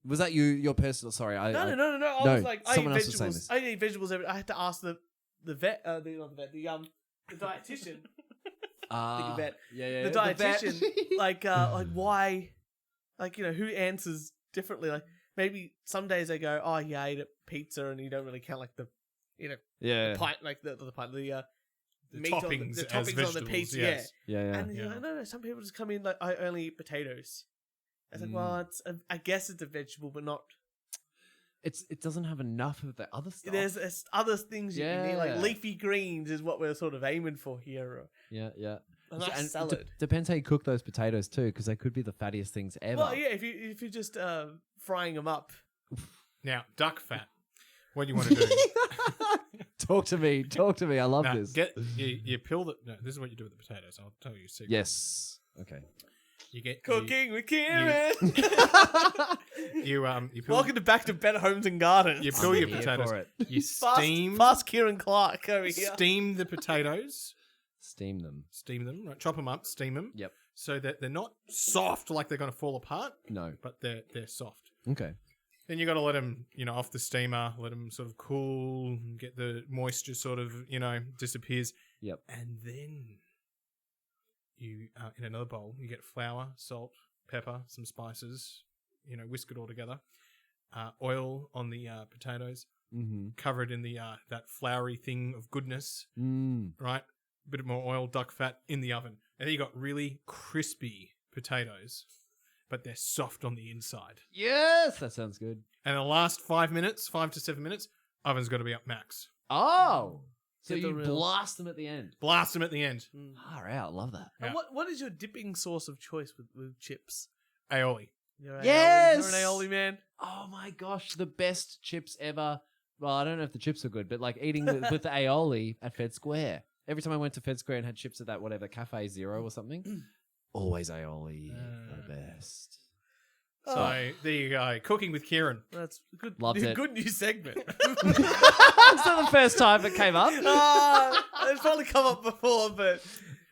Was that your personal... Sorry. No. I no, was like, I eat someone else was saying vegetables. this. I eat vegetables every. I had to ask the vet, not the vet, the dietitian, the vet, Yeah, the dietitian, like why, like who answers differently? Like maybe some days they go, "Oh, yeah, I ate a pizza," and you don't really count like the, yeah. the pint, like the pint, the meat toppings, the as toppings on the vegetables, pizza, yes. Yeah. And you're like, no, some people just come in like, "I only eat potatoes." It's like, well, I guess it's a vegetable, but not. It doesn't have enough of the other stuff. There's other things you can eat, like Yeah. leafy greens is what we're sort of aiming for here. Or Yeah. a nice And salad. depends how you cook those potatoes too, because they could be the fattiest things ever. Well, yeah, if you're just frying them up. Now, duck fat. What do you want to do? Talk to me. I love Now, this. you peel the. No, this is what you do with the potatoes. I'll tell you a secret. Yes. Okay. You get Cooking with Kieran. You peel. Welcome back to Better Homes and Gardens. You peel I'm your here potatoes. for it. You steam. Fast Kieran Clark over here. Steam the potatoes. Steam them. Right, chop them up. Steam them. Yep. So that they're not soft like they're going to fall apart. No. But they're soft. Okay. Then you got to let them, off the steamer, let them sort of cool, get the moisture sort of, disappears. Yep. And then you, in another bowl, you get flour, salt, pepper, some spices, whisk it all together. Oil on the potatoes, cover it in the that floury thing of goodness, right? A bit more oil, duck fat in the oven. And then you got really crispy potatoes, but they're soft on the inside. Yes, that sounds good. And the last 5 to 7 minutes, oven's got to be up max. Oh, so Get the you real- blast them at the end. Blast them at the end. Far out, love that. And Yeah. what is your dipping sauce of choice with chips? Aioli. You're an Yes! You're an aioli man. Oh my gosh, the best chips ever. Well, I don't know if the chips are good, but like eating with the aioli at Fed Square. Every time I went to Fed Square and had chips at that whatever Cafe Zero or something, always aioli, the best. So there you go. Cooking with Kieran. That's good. Loved it. Good new segment. It's not the first time it came up. It's probably come up before, but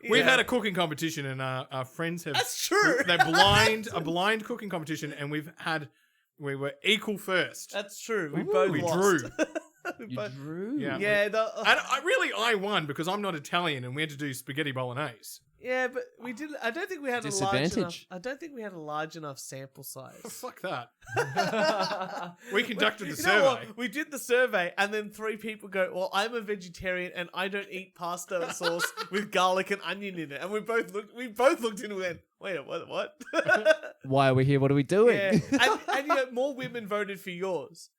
We've had a cooking competition, and our friends have. That's true. They're a blind cooking competition, and we were equal first. That's true. Ooh. Both We lost. drew. You drew. Yeah. Yeah, And I won because I'm not Italian, and we had to do spaghetti bolognese. yeah, but we didn't. I don't think we had a large enough. Disadvantage. I don't think we had a large enough sample size. Fuck that. We conducted the You know what? survey. We did the survey, and then 3 people go, "Well, I'm a vegetarian, and I don't eat pasta sauce with garlic and onion in it." And we both looked. And went, "Wait, what?" Why are we here? What are we doing? Yeah, and more women voted for yours,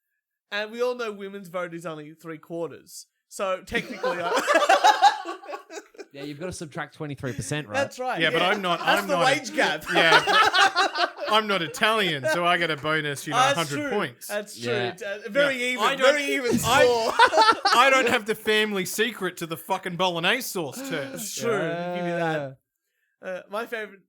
and we all know women's vote is only 3/4. So technically, Yeah, you've got to subtract 23%, right? that's right. Yeah, but I'm not. That's I'm the not wage gap. Yeah, but I'm not Italian, so I get a bonus. That's 100 true. points. That's true. Yeah. It's, very Yeah. even. I don't- Very even score. I don't have the family secret to the fucking bolognese sauce, Turch. That's true. Give you that. My favorite.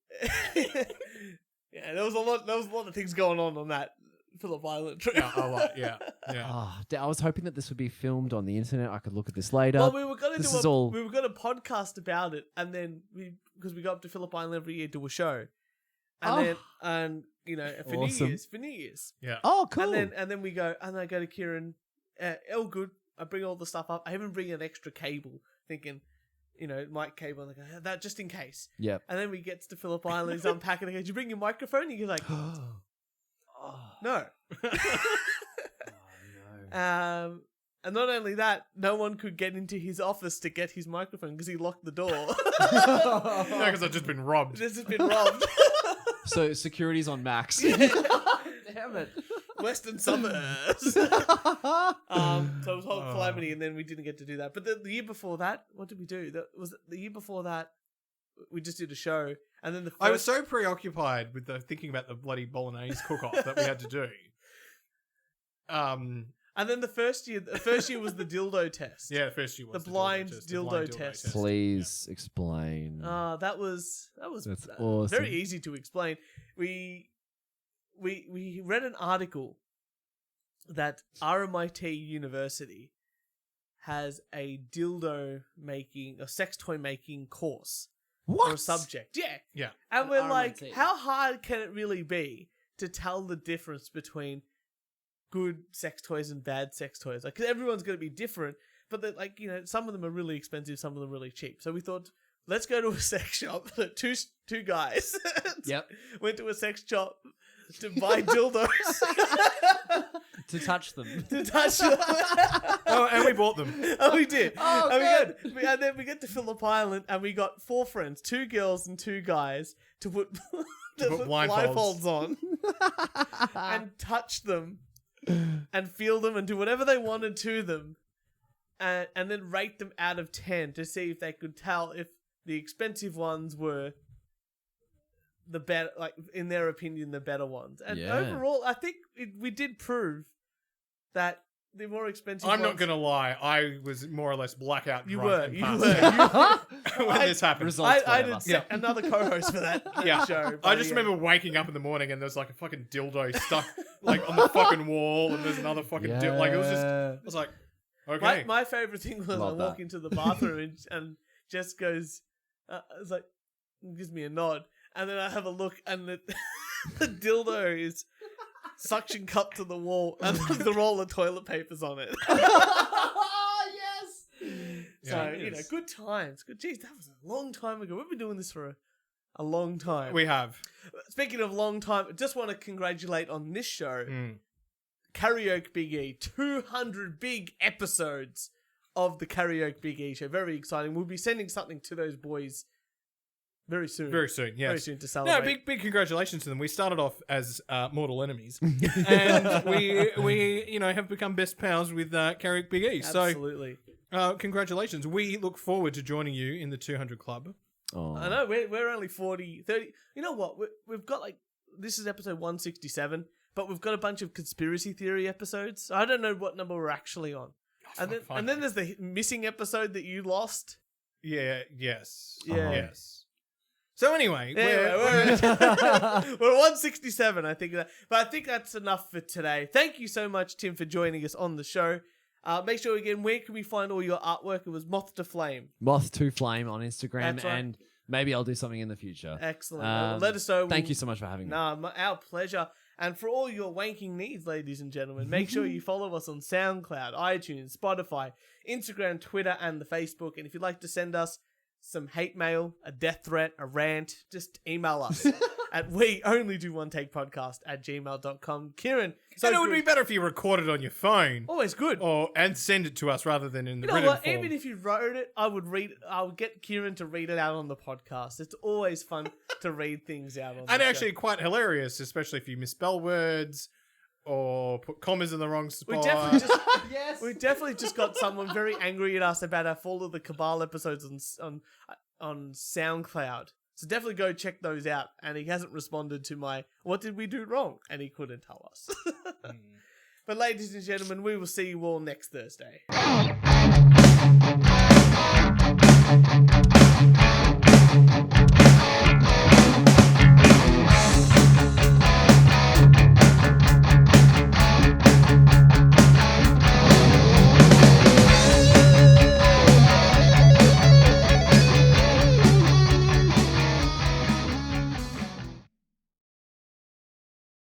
Yeah, there was a lot of things going on that Phillip Island trip. Yeah, a lot. Yeah. Oh, I was hoping that this would be filmed on the internet. I could look at this later. Well, we were going to This do is all- we were going to podcast about it, and then because we go up to Phillip Island every year do a show, and then for Awesome. New Year's, Yeah. Oh, cool. and then we go, and I go to Kieran, all good. I bring all the stuff up. I even bring an extra cable, thinking mic cable, and I go, that just in case. Yep. And then we get to Phillip Island, he's unpacking, and he goes, "Did you bring your microphone?" And you're like, no. No. And not only that, no one could get into his office to get his microphone because he locked the door. No, because I've just been robbed. This has been robbed. So security's on max. Damn it. Western suburbs. So it was whole calamity, and then we didn't get to do that. But the year before that, what did we do? The year before that, we just did a show, and then I was so preoccupied with thinking about the bloody bolognese cook-off that we had to do. And then the first year was the dildo test. Yeah, the first year was the blind dildo test. Please explain. That was That's awesome. very easy to explain. We read an article that RMIT University has a dildo making, a sex toy making course for a subject. Yeah. And we're RMIT. like, how hard can it really be to tell the difference between good sex toys and bad sex toys? Like, 'cause everyone's going to be different, but some of them are really expensive, some of them are really cheap. So we thought, let's go to a sex shop. Two guys. Yep. Went to a sex shop to buy dildos. To touch them. To touch them. Oh, and we bought them. Oh, we did. Oh, and and then we get to Phillip Island, and we got 4 friends, 2 girls and 2 guys, to put blindfolds on and touch them and feel them and do whatever they wanted to them, and then rate them out of 10 to see if they could tell if the expensive ones were the better, like in their opinion, the better ones. And overall, I think we did prove that the more expensive I'm ones... not going to lie. I was more or less blackout You drunk were. and You passed were. when this happened. Results I whatever. did another co-host for that show. I just remember waking up in the morning and there's like a fucking dildo stuck like on the fucking wall, and there's another fucking dildo. Like, it was just, I was like, okay. My favorite thing was Love I walk that. into the bathroom and Jess goes, it's like, gives me a nod, and then I have a look, and the dildo is suction cupped to the wall, and the roll of toilet paper's on it. Yes. So, good times. Good. Geez, that was a long time ago. We've been doing this for a long time. We have. Speaking of long time, just want to congratulate on this show, Karaoke Big E, 200 big episodes of the Karaoke Big E show. Very exciting. We'll be sending something to those boys very soon. Very soon, yes. Very soon to celebrate. No, big congratulations to them. We started off as mortal enemies, and we have become best pals with Karaoke Big E. Absolutely. So, congratulations. We look forward to joining you in the 200 Club. Oh. I know, we're only 30. You know what? We've got this is episode 167, but we've got a bunch of conspiracy theory episodes. I don't know what number we're actually on. And then there's the missing episode that you lost. Yeah, yes. Yeah. Yes. So anyway, we're 167, I think. But I think that's enough for today. Thank you so much, Tim, for joining us on the show. Make sure again, where can we find all your artwork? It was Moth to Flame. Moth to Flame on Instagram, That's right. and maybe I'll do something in the future. Excellent. Let us know. Thank you so much for having me. Our pleasure. And for all your wanking needs, ladies and gentlemen, make sure you follow us on SoundCloud, iTunes, Spotify, Instagram, Twitter, and the Facebook. And if you'd like to send us some hate mail, a death threat, a rant, just email us at weonlydoontakepodcast@gmail.com. Kieran, and it would be better if you recorded on your phone. Always good. And send it to us rather than in the You know written what? form. Even if you wrote it, I would get Kieran to read it out on the podcast. It's always fun to read things out on the And show. actually quite hilarious, especially if you misspell words or put commas in the wrong spot. We definitely just got someone very angry at us about our Fall of the Cabal episodes on SoundCloud. So definitely go check those out. And he hasn't responded to my "What did we do wrong?" and he couldn't tell us. But ladies and gentlemen, we will see you all next Thursday.